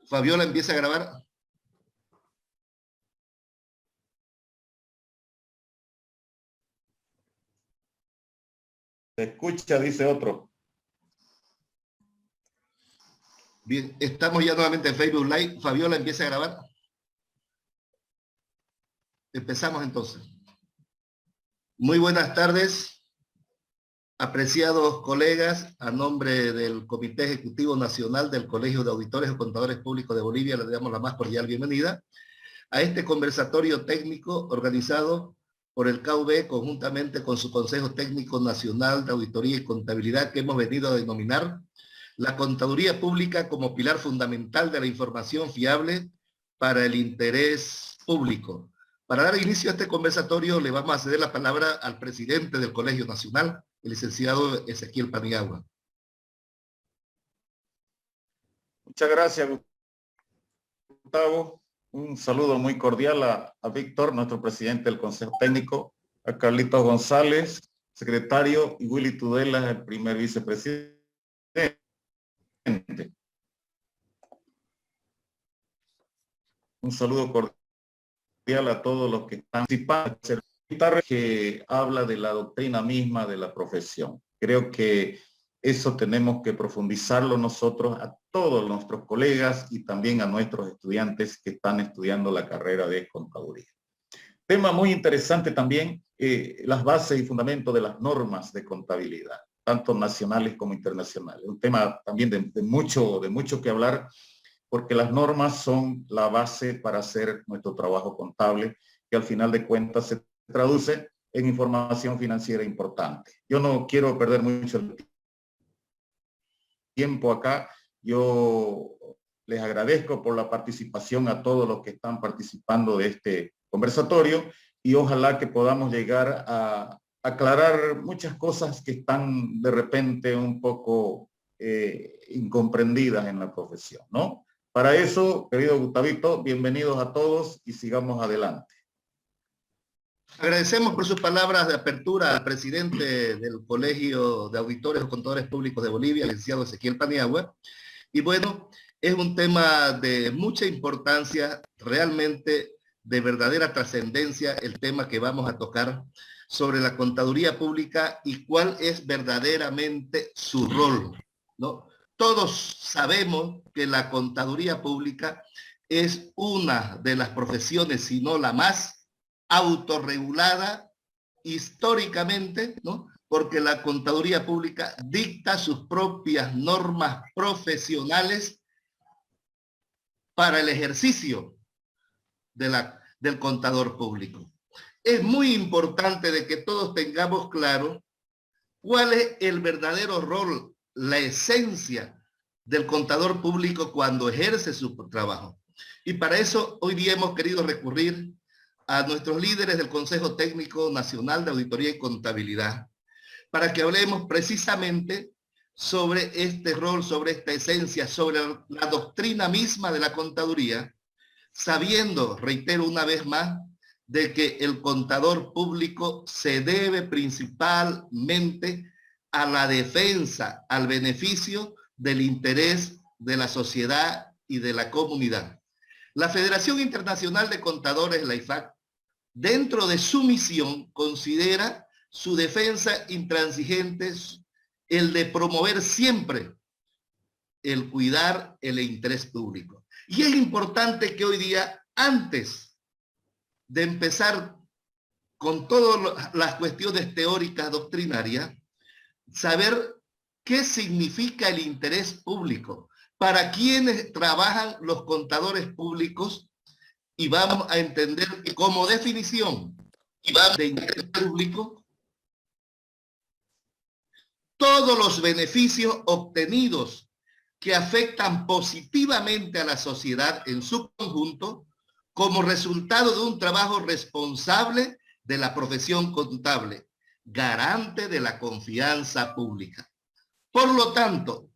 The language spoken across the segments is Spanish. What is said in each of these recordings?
Fabiola, empieza a grabar. Se escucha, dice otro. Bien, estamos ya nuevamente en Facebook Live. Fabiola, empieza a grabar. Empezamos entonces. Muy buenas tardes, apreciados colegas. A nombre del Comité Ejecutivo Nacional del Colegio de Auditores y Contadores Públicos de Bolivia, les damos la más cordial bienvenida a este conversatorio técnico organizado por el KUB conjuntamente con su Consejo Técnico Nacional de Auditoría y Contabilidad, que hemos venido a denominar la contaduría pública como pilar fundamental de la información fiable para el interés público. Para dar inicio a este conversatorio, le vamos a ceder la palabra al presidente del Colegio Nacional, el licenciado Ezequiel Paniagua. Muchas gracias, Gustavo. Un saludo muy cordial a Víctor, nuestro presidente del Consejo Técnico, a Carlitos González, secretario, y Willy Tudela, el primer vicepresidente. Un saludo cordial a todos los que están participando, que habla de la doctrina misma de la profesión. Creo que eso tenemos que profundizarlo nosotros a todos nuestros colegas y también a nuestros estudiantes que están estudiando la carrera de contaduría. Tema muy interesante también, las bases y fundamentos de las normas de contabilidad, tanto nacionales como internacionales. Un tema también de mucho que hablar, porque las normas son la base para hacer nuestro trabajo contable, que al final de cuentas se traduce en información financiera importante. Yo no quiero perder mucho el tiempo acá. Yo les agradezco por la participación a todos los que están participando de este conversatorio y ojalá que podamos llegar a aclarar muchas cosas que están de repente un poco incomprendidas en la profesión, ¿no? Para eso, querido Gustavito, bienvenidos a todos y sigamos adelante. Agradecemos por sus palabras de apertura al presidente del Colegio de Auditores o Contadores Públicos de Bolivia, el licenciado Ezequiel Paniagua. Y bueno, es un tema de mucha importancia, realmente de verdadera trascendencia, el tema que vamos a tocar sobre la contaduría pública y cuál es verdaderamente su rol, ¿no? Todos sabemos que la contaduría pública es una de las profesiones, si no la más autorregulada históricamente, ¿no? Porque la contaduría pública dicta sus propias normas profesionales para el ejercicio del contador público. Es muy importante de que todos tengamos claro cuál es el verdadero rol, la esencia del contador público cuando ejerce su trabajo. Y para eso hoy día hemos querido recurrir a nuestros líderes del Consejo Técnico Nacional de Auditoría y Contabilidad, para que hablemos precisamente sobre este rol, sobre esta esencia, sobre la doctrina misma de la contaduría, sabiendo, reitero una vez más, de que el contador público se debe principalmente a la defensa, al beneficio del interés de la sociedad y de la comunidad. La Federación Internacional de Contadores, la IFAC, dentro de su misión, considera su defensa intransigente el de promover siempre el cuidar el interés público. Y es importante que hoy día, antes de empezar con todas las cuestiones teóricas doctrinarias, saber qué significa el interés público, para quienes trabajan los contadores públicos, y vamos a entender que como definición de interés público, todos los beneficios obtenidos que afectan positivamente a la sociedad en su conjunto como resultado de un trabajo responsable de la profesión contable, garante de la confianza pública. Por lo tanto,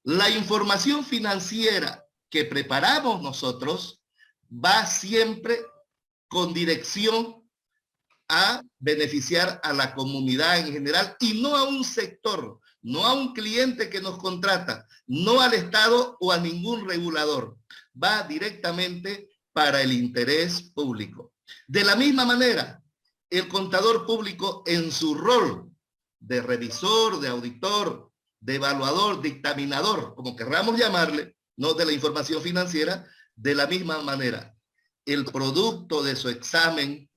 la información financiera que preparamos nosotros va siempre con dirección a beneficiar a la comunidad en general y no a un sector, no a un cliente que nos contrata, no al Estado o a ningún regulador. va directamente para el interés público. De la misma manera, el contador público en su rol de revisor, de auditor, de evaluador, dictaminador, como querramos llamarle, no de la información financiera, de la misma manera, el producto de su examen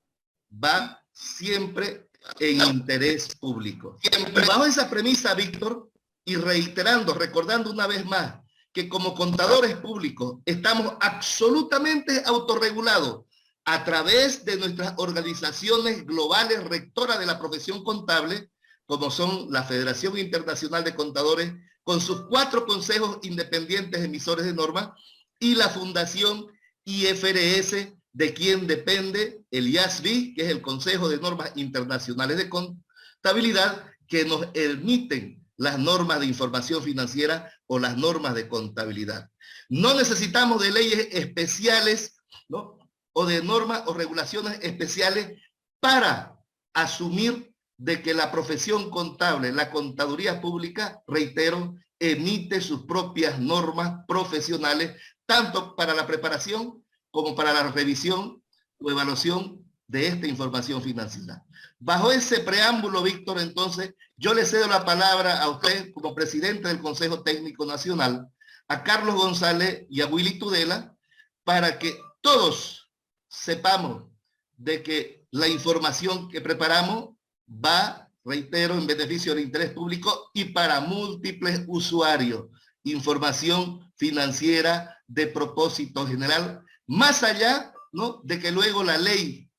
va siempre en interés público. Siempre. Bajo esa premisa, Víctor, y reiterando, recordando una vez más, que como contadores públicos estamos absolutamente autorregulados a través de nuestras organizaciones globales rectoras de la profesión contable, como son la Federación Internacional de Contadores, con sus 4 consejos independientes emisores de normas, y la Fundación IFRS, de quien depende el IASB, que es el Consejo de Normas Internacionales de Contabilidad, que nos emiten las normas de información financiera o las normas de contabilidad. No necesitamos de leyes especiales, ¿no?, o de normas o regulaciones especiales para asumir de que la profesión contable, la contaduría pública, reitero, emite sus propias normas profesionales, tanto para la preparación como para la revisión o evaluación de esta información financiera. Bajo ese preámbulo, Víctor, entonces, yo le cedo la palabra a usted como presidente del Consejo Técnico Nacional, a Carlos González y a Willy Tudela, para que todos sepamos de que la información que preparamos va, reitero, en beneficio del interés público y para múltiples usuarios. Información financiera de propósito general, más allá, ¿no?, de que luego la ley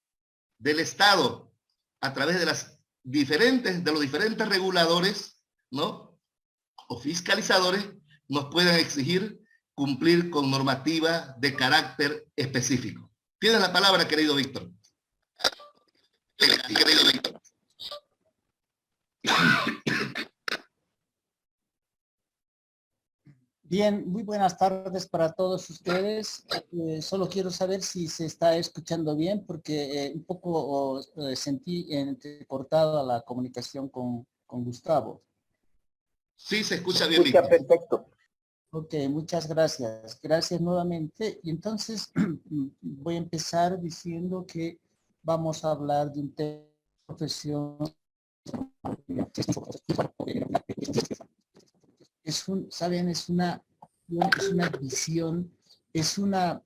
del Estado, a través de los diferentes reguladores, ¿no?, o fiscalizadores, nos puedan exigir cumplir con normativa de carácter específico. Tienes la palabra, querido Víctor. Querido Víctor. Bien, muy buenas tardes para todos ustedes. Solo quiero saber si se está escuchando bien, porque un poco sentí cortada la comunicación con Gustavo. Sí, se escucha bien, Víctor. Perfecto. Ok, muchas gracias. Gracias nuevamente. Y entonces voy a empezar diciendo que vamos a hablar de un tema de profesión. ¿Saben? Es una visión, es una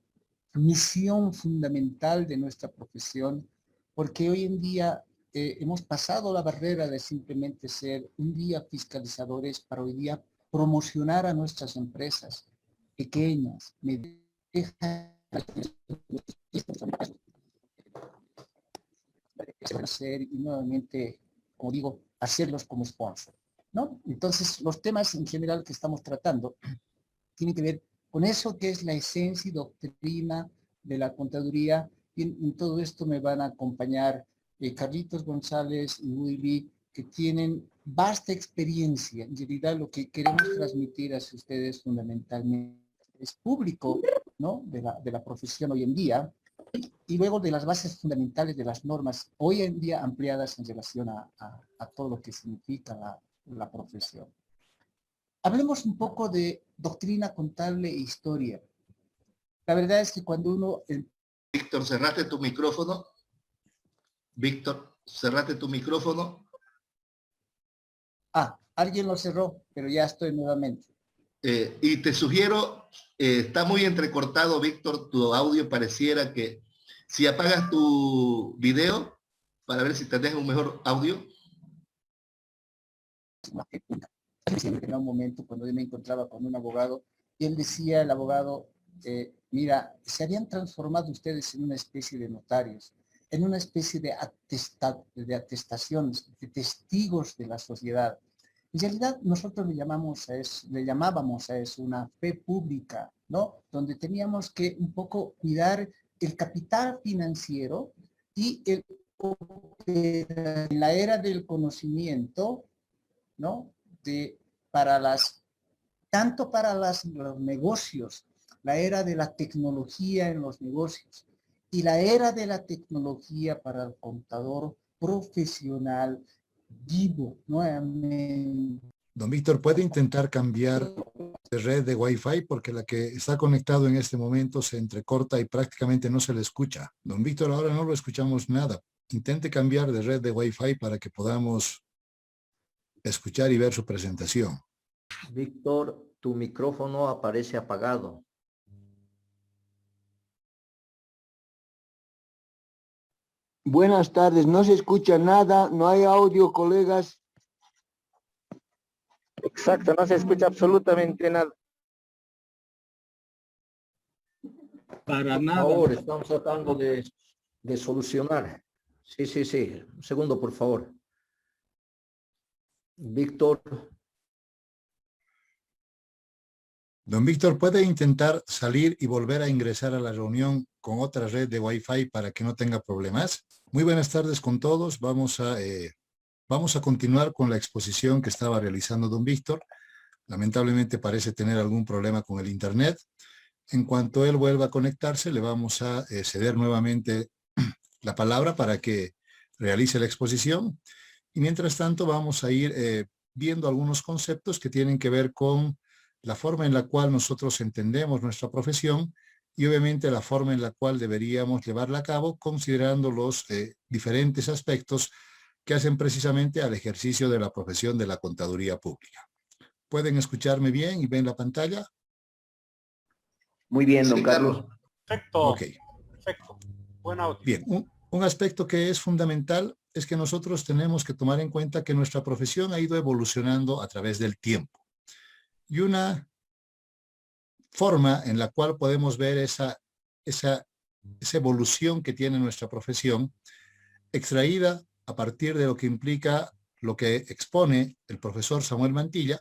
misión fundamental de nuestra profesión, porque hoy en día hemos pasado la barrera de simplemente ser un día fiscalizadores para hoy día promocionar a nuestras empresas pequeñas, medianas, y nuevamente, como digo, hacerlos como sponsor, ¿no? Entonces, los temas en general que estamos tratando tienen que ver con eso que es la esencia y doctrina de la contaduría, y en todo esto me van a acompañar Carlitos González y Willy, que tienen vasta experiencia. En realidad, lo que queremos transmitir hacia ustedes fundamentalmente es público, ¿no?, de la profesión hoy en día, y luego de las bases fundamentales de las normas hoy en día ampliadas en relación a todo lo que significa la profesión. Hablemos un poco de doctrina contable e historia. La verdad es que cuando uno... Víctor, cerraste tu micrófono. Víctor, cerraste tu micrófono. Alguien lo cerró, pero ya estoy nuevamente. Y te sugiero, está muy entrecortado, Víctor, tu audio. Pareciera que si apagas tu video para ver si tenés un mejor audio. En un momento cuando yo me encontraba con un abogado, y él decía, el abogado, mira, se habían transformado ustedes en una especie de notarios, en una especie de atestaciones, de testigos de la sociedad. En realidad, nosotros le llamábamos a eso una fe pública, ¿no? Donde teníamos que un poco cuidar el capital financiero y en la era del conocimiento, ¿no?, tanto para los negocios, la era de la tecnología en los negocios y la era de la tecnología para el contador profesional vivo, nuevamente. Don Víctor, ¿puede intentar cambiar de red de Wi-Fi, porque la que está conectado en este momento se entrecorta y prácticamente no se le escucha. Don Víctor, ahora no lo escuchamos nada. Intente cambiar de red de Wi-Fi para que podamos escuchar y ver su presentación. Víctor, tu micrófono aparece apagado. Buenas tardes, no se escucha nada, no hay audio, colegas. Exacto, no se escucha absolutamente nada. Para Por nada. favor, estamos tratando de solucionar. Sí, sí, sí. Un segundo, por favor. Víctor. Don Víctor, ¿puede intentar salir y volver a ingresar a la reunión con otra red de Wi-Fi para que no tenga problemas? Muy buenas tardes con todos. Vamos a continuar con la exposición que estaba realizando don Víctor. Lamentablemente parece tener algún problema con el internet. En cuanto él vuelva a conectarse, le vamos a ceder nuevamente la palabra para que realice la exposición. Y mientras tanto vamos a ir viendo algunos conceptos que tienen que ver con la forma en la cual nosotros entendemos nuestra profesión y obviamente la forma en la cual deberíamos llevarla a cabo considerando los diferentes aspectos que hacen precisamente al ejercicio de la profesión de la contaduría pública. ¿Pueden escucharme bien y ven la pantalla? Muy bien, don Sí, Carlos. Perfecto. Ok. Perfecto. Buen audio. Bien, un aspecto que es fundamental es que nosotros tenemos que tomar en cuenta que nuestra profesión ha ido evolucionando a través del tiempo. Y una forma en la cual podemos ver esa evolución que tiene nuestra profesión, extraída a partir de lo que implica lo que expone el profesor Samuel Mantilla,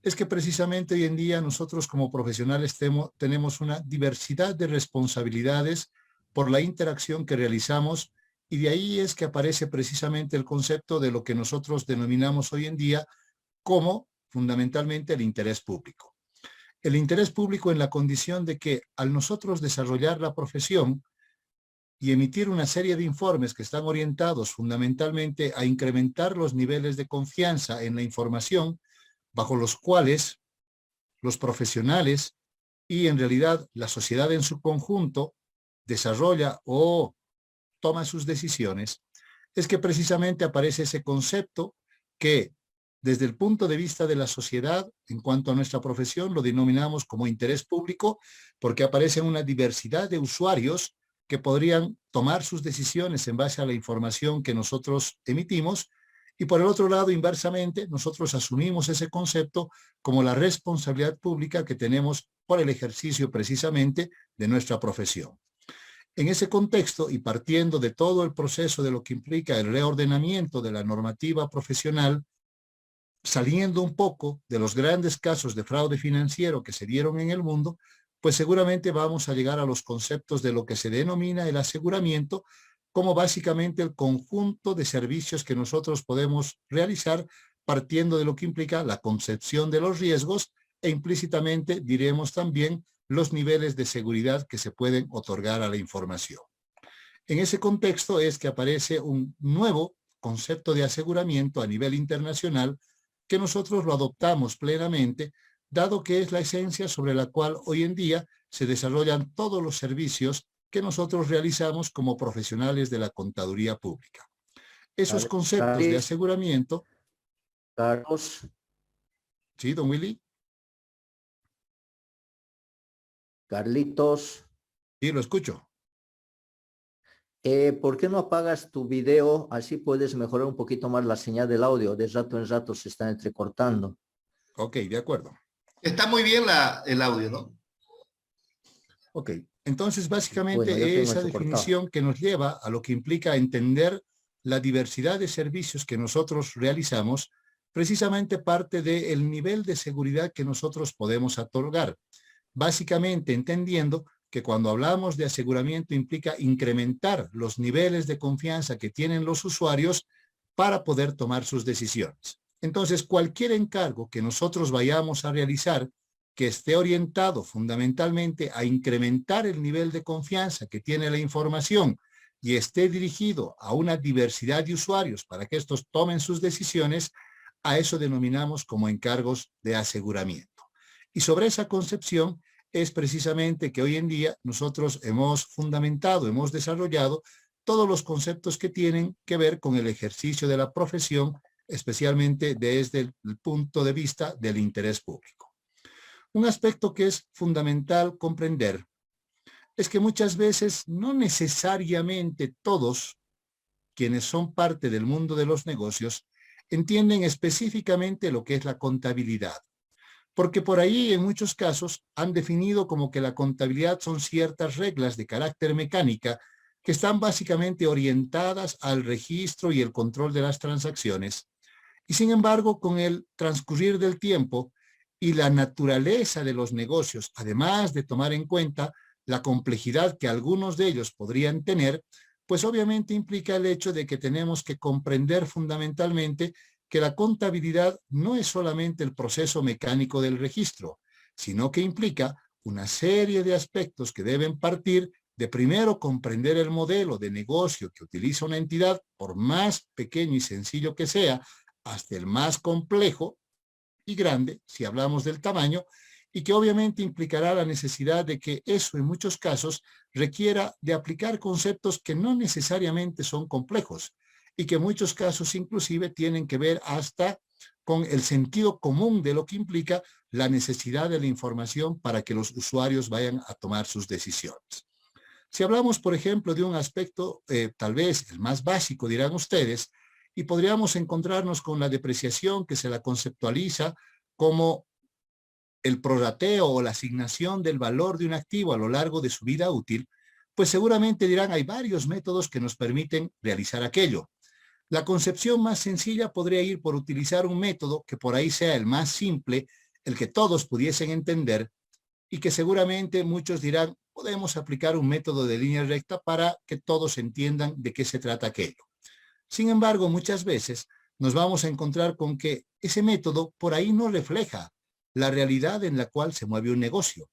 es que precisamente hoy en día nosotros como profesionales tenemos una diversidad de responsabilidades por la interacción que realizamos y de ahí es que aparece precisamente el concepto de lo que nosotros denominamos hoy en día como fundamentalmente el interés público. El interés público en la condición de que al nosotros desarrollar la profesión y emitir una serie de informes que están orientados fundamentalmente a incrementar los niveles de confianza en la información bajo los cuales los profesionales y en realidad la sociedad en su conjunto desarrolla o toma sus decisiones, es que precisamente aparece ese concepto que desde el punto de vista de la sociedad, en cuanto a nuestra profesión, lo denominamos como interés público, porque aparece una diversidad de usuarios que podrían tomar sus decisiones en base a la información que nosotros emitimos, y por el otro lado, inversamente, nosotros asumimos ese concepto como la responsabilidad pública que tenemos por el ejercicio precisamente de nuestra profesión. En ese contexto, y partiendo de todo el proceso de lo que implica el reordenamiento de la normativa profesional, saliendo un poco de los grandes casos de fraude financiero que se dieron en el mundo, pues seguramente vamos a llegar a los conceptos de lo que se denomina el aseguramiento, como básicamente el conjunto de servicios que nosotros podemos realizar partiendo de lo que implica la concepción de los riesgos e implícitamente diremos también los niveles de seguridad que se pueden otorgar a la información. En ese contexto es que aparece un nuevo concepto de aseguramiento a nivel internacional que nosotros lo adoptamos plenamente, dado que es la esencia sobre la cual hoy en día se desarrollan todos los servicios que nosotros realizamos como profesionales de la contaduría pública. Esos conceptos de aseguramiento... Carlos. Sí, don Willy. Carlitos. Sí, lo escucho. ¿Por qué no apagas tu video? Así puedes mejorar un poquito más la señal del audio. De rato en rato se está entrecortando. Ok, de acuerdo. Está muy bien el audio, ¿no? Ok, entonces básicamente Bueno, esa definición que nos lleva a lo que implica entender la diversidad de servicios que nosotros realizamos, precisamente parte del nivel de seguridad que nosotros podemos otorgar. Básicamente entendiendo que cuando hablamos de aseguramiento implica incrementar los niveles de confianza que tienen los usuarios para poder tomar sus decisiones. Entonces, cualquier encargo que nosotros vayamos a realizar que esté orientado fundamentalmente a incrementar el nivel de confianza que tiene la información y esté dirigido a una diversidad de usuarios para que estos tomen sus decisiones, a eso denominamos como encargos de aseguramiento. Y sobre esa concepción es precisamente que hoy en día nosotros hemos fundamentado, hemos desarrollado todos los conceptos que tienen que ver con el ejercicio de la profesión, especialmente desde el punto de vista del interés público. Un aspecto que es fundamental comprender es que muchas veces no necesariamente todos quienes son parte del mundo de los negocios entienden específicamente lo que es la contabilidad. Porque por ahí en muchos casos han definido como que la contabilidad son ciertas reglas de carácter mecánica que están básicamente orientadas al registro y el control de las transacciones. Y sin embargo, con el transcurrir del tiempo y la naturaleza de los negocios, además de tomar en cuenta la complejidad que algunos de ellos podrían tener, pues obviamente implica el hecho de que tenemos que comprender fundamentalmente que la contabilidad no es solamente el proceso mecánico del registro, sino que implica una serie de aspectos que deben partir de primero comprender el modelo de negocio que utiliza una entidad, por más pequeño y sencillo que sea, hasta el más complejo y grande, si hablamos del tamaño, y que obviamente implicará la necesidad de que eso en muchos casos requiera de aplicar conceptos que no necesariamente son complejos y que en muchos casos inclusive tienen que ver hasta con el sentido común de lo que implica la necesidad de la información para que los usuarios vayan a tomar sus decisiones. Si hablamos, por ejemplo, de un aspecto tal vez el más básico, dirán ustedes, y podríamos encontrarnos con la depreciación que se la conceptualiza como el prorrateo o la asignación del valor de un activo a lo largo de su vida útil, pues seguramente dirán hay varios métodos que nos permiten realizar aquello. La concepción más sencilla podría ir por utilizar un método que por ahí sea el más simple, el que todos pudiesen entender y que seguramente muchos dirán podemos aplicar un método de línea recta para que todos entiendan de qué se trata aquello. Sin embargo, muchas veces nos vamos a encontrar con que ese método por ahí no refleja la realidad en la cual se mueve un negocio.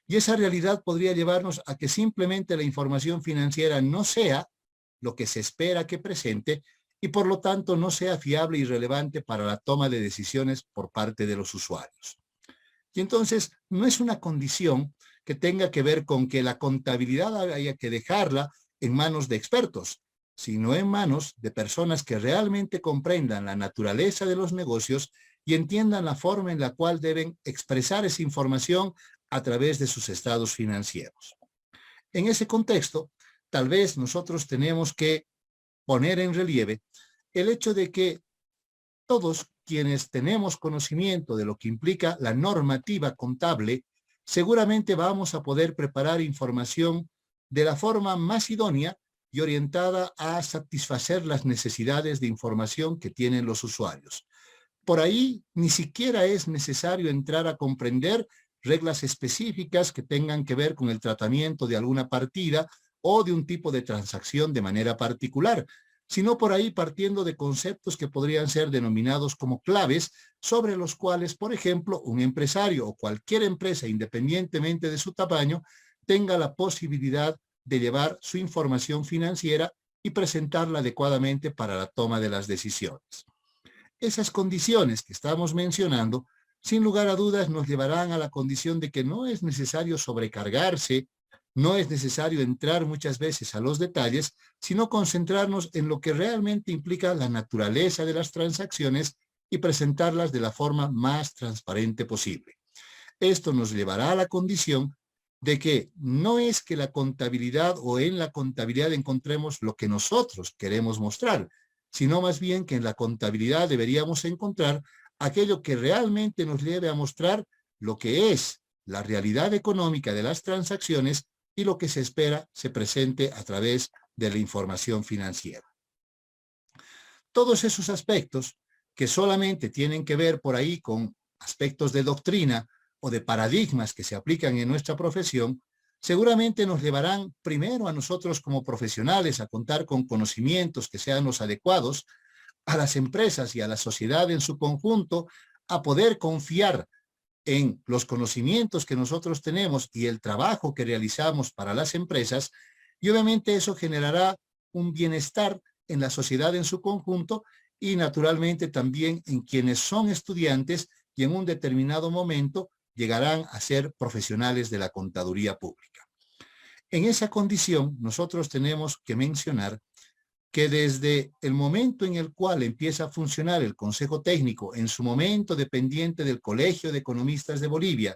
Y esa realidad podría llevarnos a que simplemente la información financiera no sea lo que se espera que presente y por lo tanto no sea fiable y relevante para la toma de decisiones por parte de los usuarios. Y entonces no es una condición que tenga que ver con que la contabilidad haya que dejarla en manos de expertos, sino en manos de personas que realmente comprendan la naturaleza de los negocios y entiendan la forma en la cual deben expresar esa información a través de sus estados financieros. En ese contexto, tal vez nosotros tenemos que poner en relieve el hecho de que todos quienes tenemos conocimiento de lo que implica la normativa contable, seguramente vamos a poder preparar información de la forma más idónea y orientada a satisfacer las necesidades de información que tienen los usuarios. Por ahí ni siquiera es necesario entrar a comprender reglas específicas que tengan que ver con el tratamiento de alguna partida o de un tipo de transacción de manera particular, sino por ahí partiendo de conceptos que podrían ser denominados como claves sobre los cuales, por ejemplo, un empresario o cualquier empresa, independientemente de su tamaño, tenga la posibilidad de llevar su información financiera y presentarla adecuadamente para la toma de las decisiones. Esas condiciones que estamos mencionando, sin lugar a dudas, nos llevarán a la condición de que no es necesario sobrecargarse, no es necesario entrar muchas veces a los detalles, sino concentrarnos en lo que realmente implica la naturaleza de las transacciones y presentarlas de la forma más transparente posible. Esto nos llevará a la condición de que no es que la contabilidad o en la contabilidad encontremos lo que nosotros queremos mostrar, sino más bien que en la contabilidad deberíamos encontrar aquello que realmente nos lleve a mostrar lo que es la realidad económica de las transacciones y lo que se espera se presente a través de la información financiera. Todos esos aspectos que solamente tienen que ver por ahí con aspectos de doctrina o de paradigmas que se aplican en nuestra profesión, seguramente nos llevarán primero a nosotros como profesionales a contar con conocimientos que sean los adecuados, a las empresas y a la sociedad en su conjunto a poder confiar en los conocimientos que nosotros tenemos y el trabajo que realizamos para las empresas, y obviamente eso generará un bienestar en la sociedad en su conjunto y naturalmente también en quienes son estudiantes y en un determinado momento llegarán a ser profesionales de la contaduría pública. En esa condición, nosotros tenemos que mencionar que desde el momento en el cual empieza a funcionar el Consejo Técnico, en su momento dependiente del Colegio de Economistas de Bolivia,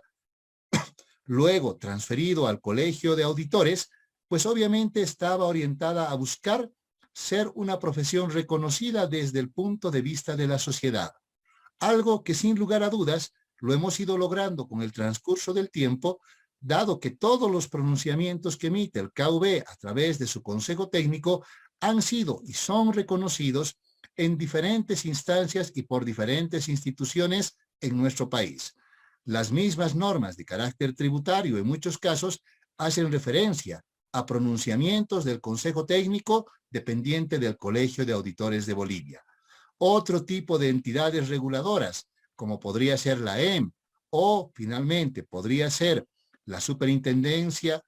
luego transferido al Colegio de Auditores, pues obviamente estaba orientada a buscar ser una profesión reconocida desde el punto de vista de la sociedad. Algo que sin lugar a dudas lo hemos ido logrando con el transcurso del tiempo, dado que todos los pronunciamientos que emite el KV a través de su Consejo Técnico han sido y son reconocidos en diferentes instancias y por diferentes instituciones en nuestro país. Las mismas normas de carácter tributario en muchos casos hacen referencia a pronunciamientos del Consejo Técnico dependiente del Colegio de Auditores de Bolivia. Otro tipo de entidades reguladoras, como podría ser la EM, o finalmente podría ser la superintendencia,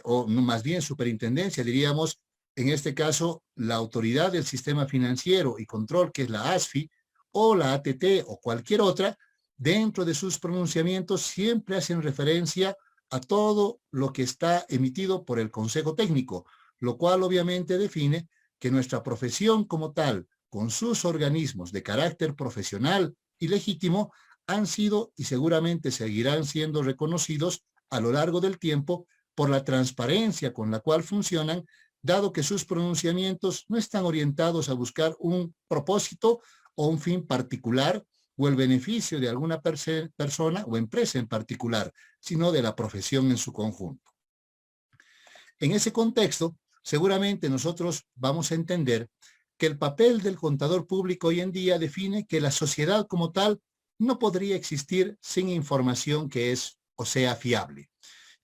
o no, más bien superintendencia, diríamos, en este caso, la Autoridad del Sistema Financiero y Control, que es la ASFI, o la ATT, o cualquier otra, dentro de sus pronunciamientos siempre hacen referencia a todo lo que está emitido por el Consejo Técnico, lo cual obviamente define que nuestra profesión como tal, con sus organismos de carácter profesional y legítimo, han sido y seguramente seguirán siendo reconocidos a lo largo del tiempo por la transparencia con la cual funcionan, dado que sus pronunciamientos no están orientados a buscar un propósito o un fin particular o el beneficio de alguna persona o empresa en particular, sino de la profesión en su conjunto. En ese contexto, seguramente nosotros vamos a entender que el papel del contador público hoy en día define que la sociedad como tal no podría existir sin información que es o sea fiable.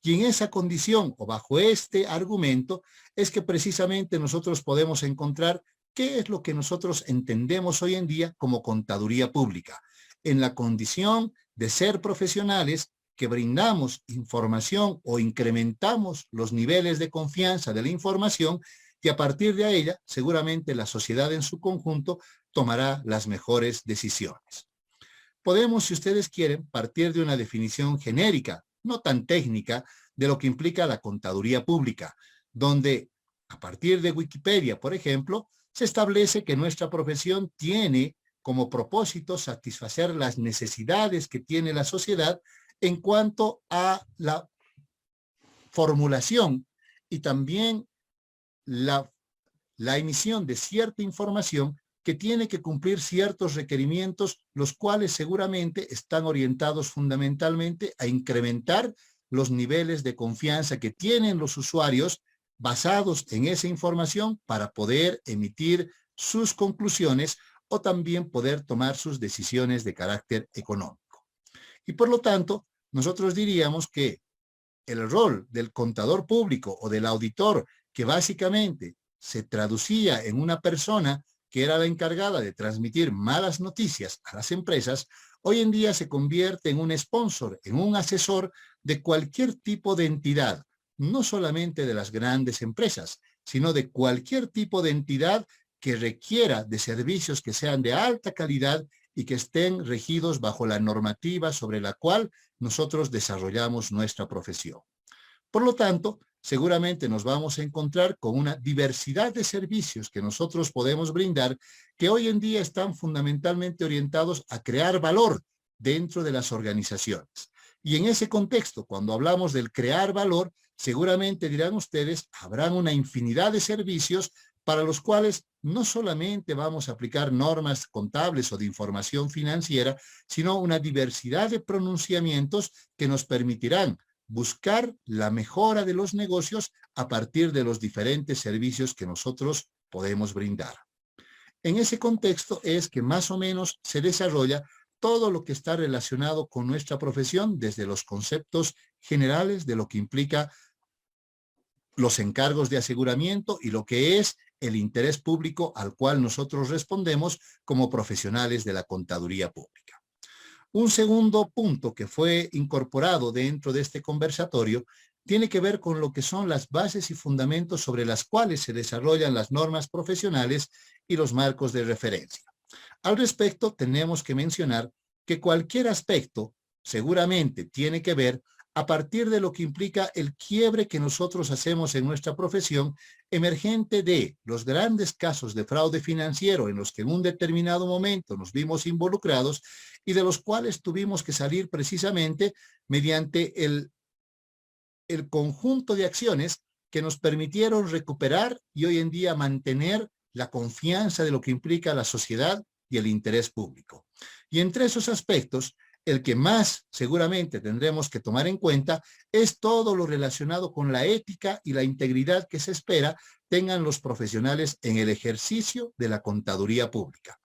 Y en esa condición o bajo este argumento es que precisamente nosotros podemos encontrar qué es lo que nosotros entendemos hoy en día como contaduría pública, en la condición de ser profesionales que brindamos información o incrementamos los niveles de confianza de la información y a partir de ella seguramente la sociedad en su conjunto tomará las mejores decisiones. Podemos, si ustedes quieren, partir de una definición genérica, no tan técnica, de lo que implica la contaduría pública, donde a partir de Wikipedia, por ejemplo, se establece que nuestra profesión tiene como propósito satisfacer las necesidades que tiene la sociedad en cuanto a la formulación y también la emisión de cierta información que tiene que cumplir ciertos requerimientos, los cuales seguramente están orientados fundamentalmente a incrementar los niveles de confianza que tienen los usuarios basados en esa información para poder emitir sus conclusiones o también poder tomar sus decisiones de carácter económico. Y por lo tanto, nosotros diríamos que el rol del contador público o del auditor, que básicamente se traducía en una persona que era la encargada de transmitir malas noticias a las empresas, hoy en día se convierte en un sponsor, en un asesor de cualquier tipo de entidad, no solamente de las grandes empresas, sino de cualquier tipo de entidad que requiera de servicios que sean de alta calidad y que estén regidos bajo la normativa sobre la cual nosotros desarrollamos nuestra profesión. Por lo tanto, seguramente nos vamos a encontrar con una diversidad de servicios que nosotros podemos brindar que hoy en día están fundamentalmente orientados a crear valor dentro de las organizaciones. Y en ese contexto, cuando hablamos del crear valor, seguramente dirán ustedes, habrán una infinidad de servicios para los cuales no solamente vamos a aplicar normas contables o de información financiera, sino una diversidad de pronunciamientos que nos permitirán buscar la mejora de los negocios a partir de los diferentes servicios que nosotros podemos brindar. En ese contexto es que más o menos se desarrolla todo lo que está relacionado con nuestra profesión desde los conceptos generales de lo que implica los encargos de aseguramiento y lo que es el interés público al cual nosotros respondemos como profesionales de la contaduría pública. Un segundo punto que fue incorporado dentro de este conversatorio tiene que ver con lo que son las bases y fundamentos sobre las cuales se desarrollan las normas profesionales y los marcos de referencia. Al respecto, tenemos que mencionar que cualquier aspecto seguramente tiene que ver a partir de lo que implica el quiebre que nosotros hacemos en nuestra profesión, emergente de los grandes casos de fraude financiero en los que en un determinado momento nos vimos involucrados y de los cuales tuvimos que salir precisamente mediante el conjunto de acciones que nos permitieron recuperar y hoy en día mantener la confianza de lo que implica la sociedad y el interés público. Y entre esos aspectos, el que más seguramente tendremos que tomar en cuenta es todo lo relacionado con la ética y la integridad que se espera tengan los profesionales en el ejercicio de la contaduría pública.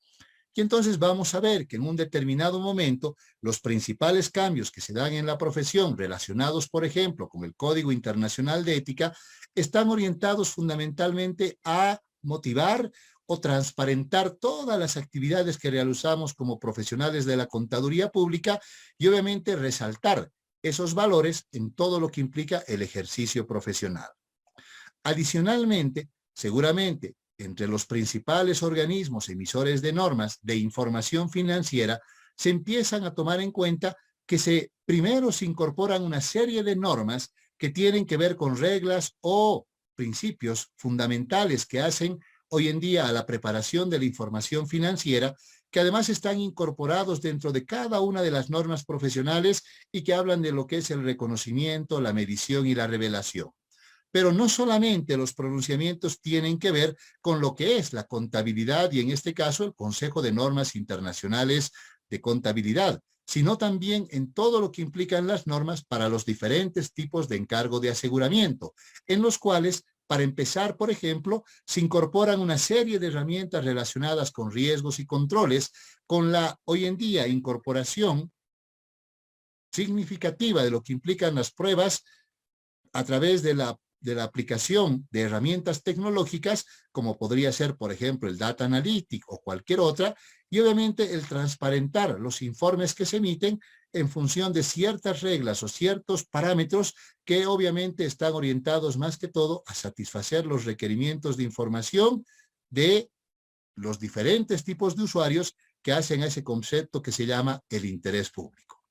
Y entonces vamos a ver que en un determinado momento los principales cambios que se dan en la profesión relacionados, por ejemplo, con el Código Internacional de Ética, están orientados fundamentalmente a motivar o transparentar todas las actividades que realizamos como profesionales de la contaduría pública y obviamente resaltar esos valores en todo lo que implica el ejercicio profesional. Adicionalmente, seguramente, entre los principales organismos emisores de normas de información financiera, se empiezan a tomar en cuenta que primero se incorporan una serie de normas que tienen que ver con reglas o principios fundamentales que hacen hoy en día a la preparación de la información financiera, que además están incorporados dentro de cada una de las normas profesionales y que hablan de lo que es el reconocimiento, la medición y la revelación. Pero no solamente los pronunciamientos tienen que ver con lo que es la contabilidad y en este caso el Consejo de Normas Internacionales de Contabilidad, sino también en todo lo que implican las normas para los diferentes tipos de encargo de aseguramiento, en los cuales, para empezar, por ejemplo, se incorporan una serie de herramientas relacionadas con riesgos y controles, con la hoy en día incorporación significativa de lo que implican las pruebas a través de la aplicación de herramientas tecnológicas, como podría ser, por ejemplo, el Data Analytic o cualquier otra, y obviamente el transparentar los informes que se emiten en función de ciertas reglas o ciertos parámetros que obviamente están orientados más que todo a satisfacer los requerimientos de información de los diferentes tipos de usuarios que hacen a ese concepto que se llama el interés público.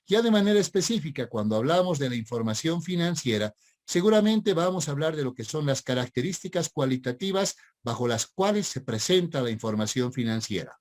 Ya de manera específica, cuando hablamos de la información financiera, seguramente vamos a hablar de lo que son las características cualitativas bajo las cuales se presenta la información financiera.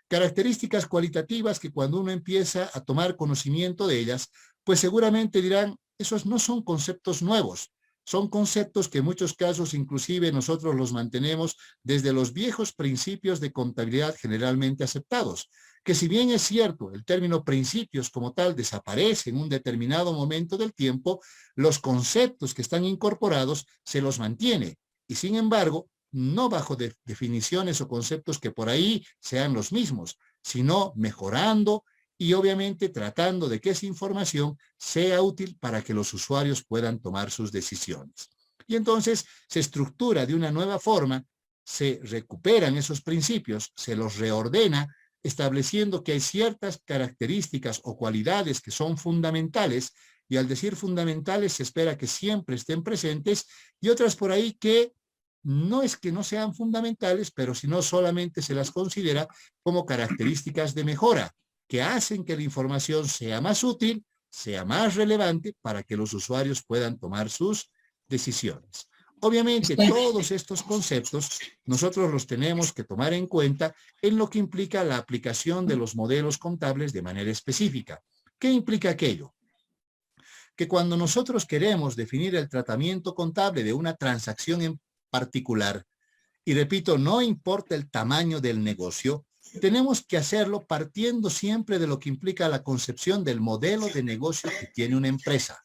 Características cualitativas que cuando uno empieza a tomar conocimiento de ellas, pues seguramente dirán, esos no son conceptos nuevos, son conceptos que en muchos casos inclusive nosotros los mantenemos desde los viejos principios de contabilidad generalmente aceptados, que si bien es cierto, el término principios como tal desaparece en un determinado momento del tiempo, los conceptos que están incorporados se los mantiene y sin embargo, no bajo definiciones o conceptos que por ahí sean los mismos, sino mejorando y obviamente tratando de que esa información sea útil para que los usuarios puedan tomar sus decisiones. Y entonces se estructura de una nueva forma, se recuperan esos principios, se los reordena, estableciendo que hay ciertas características o cualidades que son fundamentales, y al decir fundamentales se espera que siempre estén presentes, y otras por ahí que no es que no sean fundamentales, pero sino solamente se las considera como características de mejora, que hacen que la información sea más útil, sea más relevante para que los usuarios puedan tomar sus decisiones. Obviamente, todos estos conceptos nosotros los tenemos que tomar en cuenta en lo que implica la aplicación de los modelos contables de manera específica. ¿Qué implica aquello? Que cuando nosotros queremos definir el tratamiento contable de una transacción en particular, y repito, no importa el tamaño del negocio, tenemos que hacerlo partiendo siempre de lo que implica la concepción del modelo de negocio que tiene una empresa.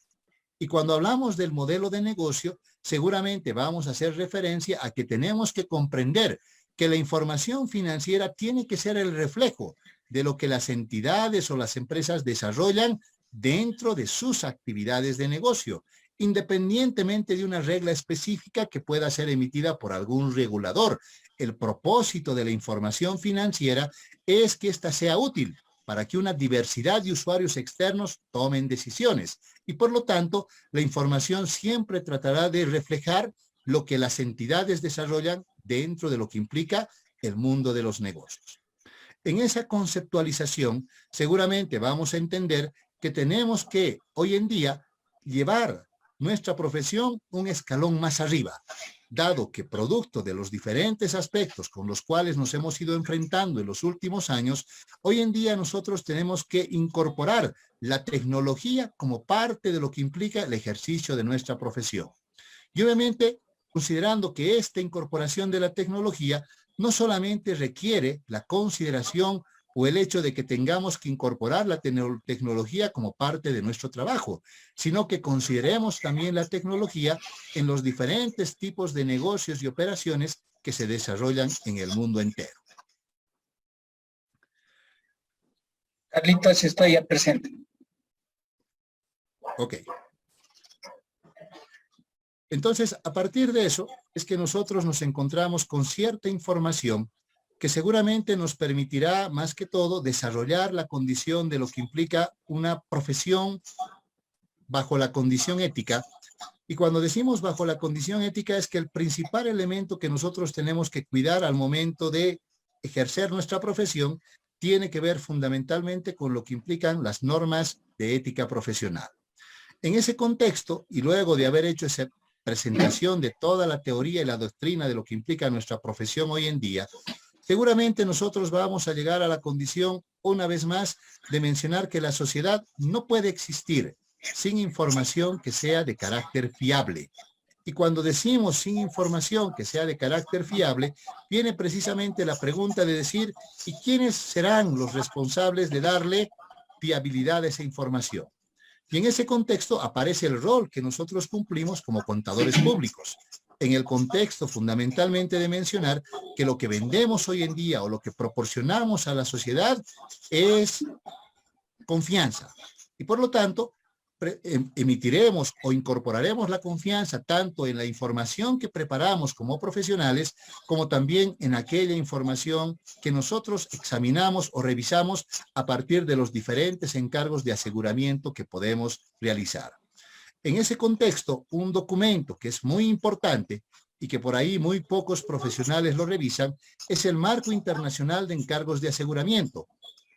Y cuando hablamos del modelo de negocio, seguramente vamos a hacer referencia a que tenemos que comprender que la información financiera tiene que ser el reflejo de lo que las entidades o las empresas desarrollan dentro de sus actividades de negocio, independientemente de una regla específica que pueda ser emitida por algún regulador. El propósito de la información financiera es que ésta sea útil para que una diversidad de usuarios externos tomen decisiones. Y por lo tanto, la información siempre tratará de reflejar lo que las entidades desarrollan dentro de lo que implica el mundo de los negocios. En esa conceptualización, seguramente vamos a entender que tenemos que hoy en día llevar nuestra profesión un escalón más arriba, dado que producto de los diferentes aspectos con los cuales nos hemos ido enfrentando en los últimos años, hoy en día nosotros tenemos que incorporar la tecnología como parte de lo que implica el ejercicio de nuestra profesión. Y obviamente, considerando que esta incorporación de la tecnología no solamente requiere la consideración o el hecho de que tengamos que incorporar la tecnología como parte de nuestro trabajo, sino que consideremos también la tecnología en los diferentes tipos de negocios y operaciones que se desarrollan en el mundo entero. Carlitos está ya presente. Ok. Entonces, a partir de eso, es que nosotros nos encontramos con cierta información que seguramente nos permitirá, más que todo, desarrollar la condición de lo que implica una profesión bajo la condición ética. Y cuando decimos bajo la condición ética es que el principal elemento que nosotros tenemos que cuidar al momento de ejercer nuestra profesión tiene que ver fundamentalmente con lo que implican las normas de ética profesional. En ese contexto, y luego de haber hecho esa presentación de toda la teoría y la doctrina de lo que implica nuestra profesión hoy en día, seguramente nosotros vamos a llegar a la condición, una vez más, de mencionar que la sociedad no puede existir sin información que sea de carácter fiable. Y cuando decimos sin información que sea de carácter fiable, viene precisamente la pregunta de decir, ¿y quiénes serán los responsables de darle fiabilidad a esa información? Y en ese contexto aparece el rol que nosotros cumplimos como contadores públicos, en el contexto fundamentalmente de mencionar que lo que vendemos hoy en día o lo que proporcionamos a la sociedad es confianza. Y por lo tanto, emitiremos o incorporaremos la confianza tanto en la información que preparamos como profesionales, como también en aquella información que nosotros examinamos o revisamos a partir de los diferentes encargos de aseguramiento que podemos realizar. En ese contexto, un documento que es muy importante y que por ahí muy pocos profesionales lo revisan, es el Marco Internacional de Encargos de Aseguramiento,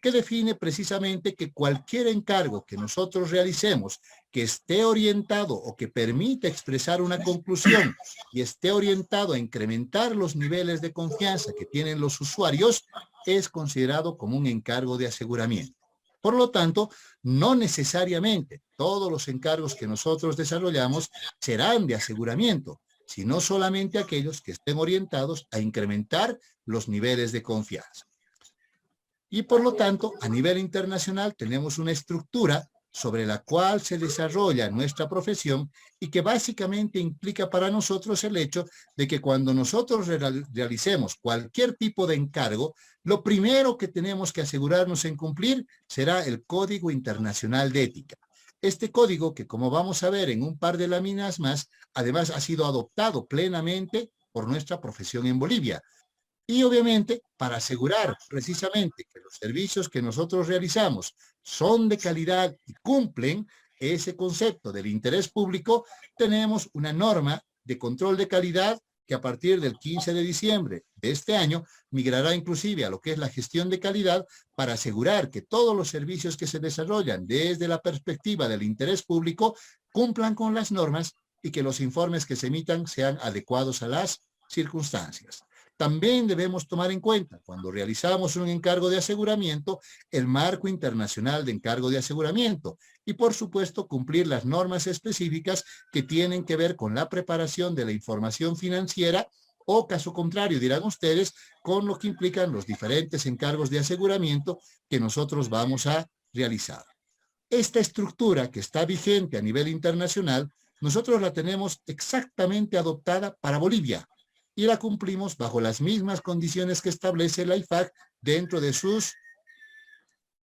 que define precisamente que cualquier encargo que nosotros realicemos que esté orientado o que permita expresar una conclusión y esté orientado a incrementar los niveles de confianza que tienen los usuarios, es considerado como un encargo de aseguramiento. Por lo tanto, no necesariamente todos los encargos que nosotros desarrollamos serán de aseguramiento, sino solamente aquellos que estén orientados a incrementar los niveles de confianza. Y por lo tanto, a nivel internacional tenemos una estructura sobre la cual se desarrolla nuestra profesión y que básicamente implica para nosotros el hecho de que cuando nosotros realicemos cualquier tipo de encargo, lo primero que tenemos que asegurarnos en cumplir será el Código Internacional de Ética. Este código, que como vamos a ver en un par de láminas más, además ha sido adoptado plenamente por nuestra profesión en Bolivia. Y obviamente, para asegurar precisamente que los servicios que nosotros realizamos son de calidad y cumplen ese concepto del interés público, tenemos una norma de control de calidad que a partir del 15 de diciembre de este año migrará inclusive a lo que es la gestión de calidad para asegurar que todos los servicios que se desarrollan desde la perspectiva del interés público cumplan con las normas y que los informes que se emitan sean adecuados a las circunstancias. También debemos tomar en cuenta, cuando realizamos un encargo de aseguramiento, el Marco Internacional de Encargo de Aseguramiento y, por supuesto, cumplir las normas específicas que tienen que ver con la preparación de la información financiera o, caso contrario, dirán ustedes, con lo que implican los diferentes encargos de aseguramiento que nosotros vamos a realizar. Esta estructura que está vigente a nivel internacional, nosotros la tenemos exactamente adoptada para Bolivia, y la cumplimos bajo las mismas condiciones que establece la IFAC dentro de sus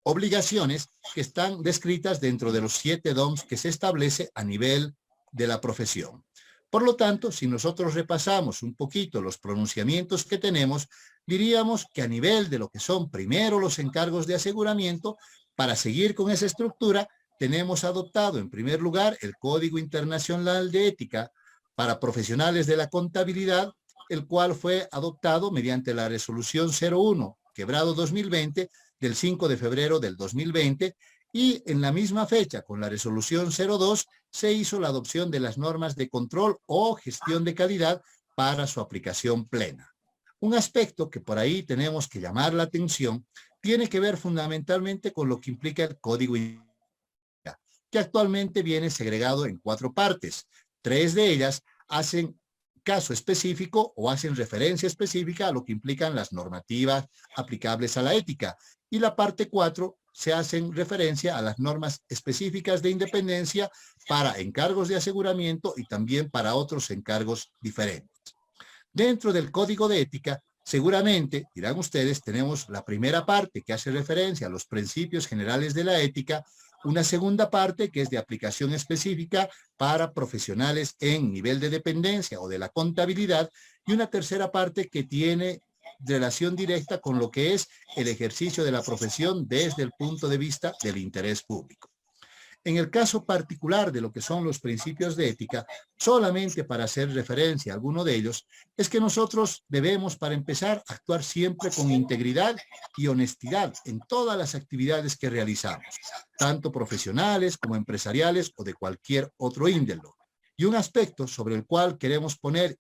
obligaciones que están descritas dentro de los 7 DOMS que se establece a nivel de la profesión. Por lo tanto, si nosotros repasamos un poquito los pronunciamientos que tenemos, diríamos que a nivel de lo que son primero los encargos de aseguramiento, para seguir con esa estructura, tenemos adoptado en primer lugar el Código Internacional de Ética para profesionales de la contabilidad, el cual fue adoptado mediante la resolución 01/2020 del 5 de febrero del 2020 Y en la misma fecha, con la resolución 02, se hizo la adopción de las normas de control o gestión de calidad para su aplicación plena. Un aspecto que por ahí tenemos que llamar la atención tiene que ver fundamentalmente con lo que implica el código, que actualmente viene segregado en 4 partes. 3 de ellas hacen caso específico o hacen referencia específica a lo que implican las normativas aplicables a la ética. Y la parte 4 se hacen referencia a las normas específicas de independencia para encargos de aseguramiento y también para otros encargos diferentes. Dentro del Código de Ética, seguramente, dirán ustedes, tenemos la primera parte que hace referencia a los principios generales de la ética, una segunda parte que es de aplicación específica para profesionales en nivel de dependencia o de la contabilidad, y una tercera parte que tiene relación directa con lo que es el ejercicio de la profesión desde el punto de vista del interés público. En el caso particular de lo que son los principios de ética, solamente para hacer referencia a alguno de ellos, es que nosotros debemos, para empezar, actuar siempre con integridad y honestidad en todas las actividades que realizamos, tanto profesionales como empresariales o de cualquier otro índole. Y un aspecto sobre el cual queremos poner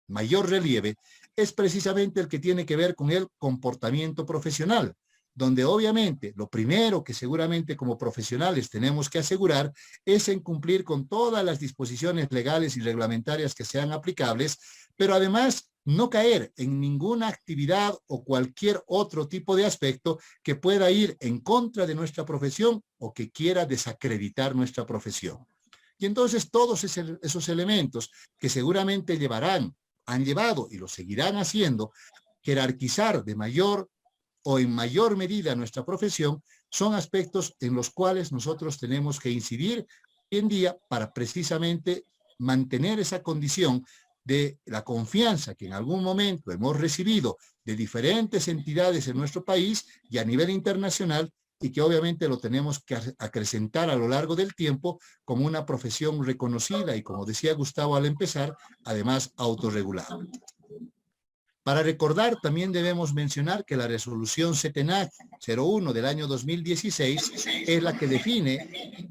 mayor relieve es precisamente el que tiene que ver con el comportamiento profesional, donde obviamente lo primero que seguramente como profesionales tenemos que asegurar es en cumplir con todas las disposiciones legales y reglamentarias que sean aplicables, pero además no caer en ninguna actividad o cualquier otro tipo de aspecto que pueda ir en contra de nuestra profesión o que quiera desacreditar nuestra profesión. Y entonces todos esos elementos que seguramente han llevado y lo seguirán haciendo, jerarquizar de mayor o en mayor medida nuestra profesión, son aspectos en los cuales nosotros tenemos que incidir hoy en día para precisamente mantener esa condición de la confianza que en algún momento hemos recibido de diferentes entidades en nuestro país y a nivel internacional, y que obviamente lo tenemos que acrecentar a lo largo del tiempo como una profesión reconocida y, como decía Gustavo al empezar, además autorregulada. Para recordar, también debemos mencionar que la resolución CETENAC 01 del año 2016 es la que define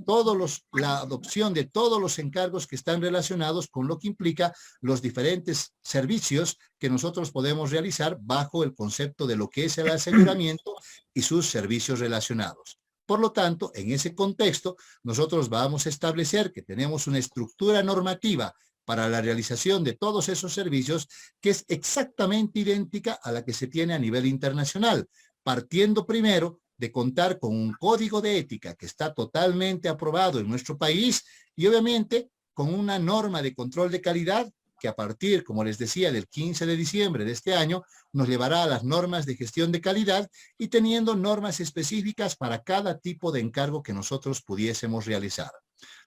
la adopción de todos los encargos que están relacionados con lo que implica los diferentes servicios que nosotros podemos realizar bajo el concepto de lo que es el aseguramiento y sus servicios relacionados. Por lo tanto, en ese contexto, nosotros vamos a establecer que tenemos una estructura normativa para la realización de todos esos servicios que es exactamente idéntica a la que se tiene a nivel internacional, partiendo primero de contar con un código de ética que está totalmente aprobado en nuestro país y obviamente con una norma de control de calidad que a partir, como les decía, del 15 de diciembre de este año, nos llevará a las normas de gestión de calidad y teniendo normas específicas para cada tipo de encargo que nosotros pudiésemos realizar.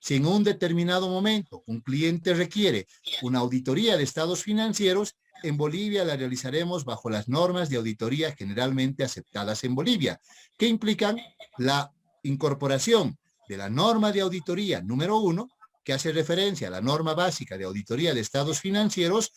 Si en un determinado momento un cliente requiere una auditoría de estados financieros, en Bolivia la realizaremos bajo las normas de auditoría generalmente aceptadas en Bolivia, que implican la incorporación de la norma de auditoría número 1, que hace referencia a la norma básica de auditoría de estados financieros,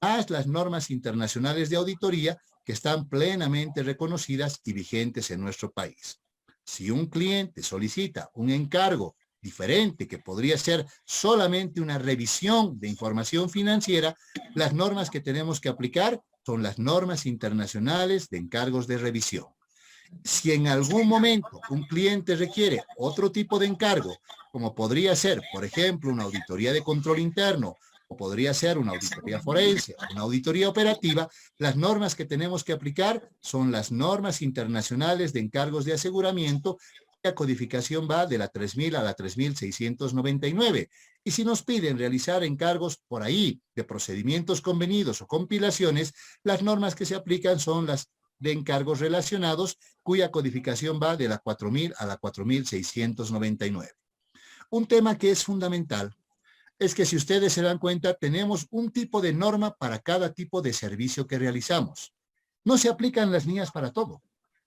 más las normas internacionales de auditoría que están plenamente reconocidas y vigentes en nuestro país. Si un cliente solicita un encargo diferente, que podría ser solamente una revisión de información financiera, las normas que tenemos que aplicar son las normas internacionales de encargos de revisión. Si en algún momento un cliente requiere otro tipo de encargo, como podría ser, por ejemplo, una auditoría de control interno, o podría ser una auditoría forense, una auditoría operativa, las normas que tenemos que aplicar son las normas internacionales de encargos de aseguramiento. La codificación va de la 3000 a la 3699. Y si nos piden realizar encargos por ahí de procedimientos convenidos o compilaciones, las normas que se aplican son las de encargos relacionados, cuya codificación va de la 4000 a la 4699. Un tema que es fundamental es que, si ustedes se dan cuenta, tenemos un tipo de norma para cada tipo de servicio que realizamos. No se aplican las NIAs para todo.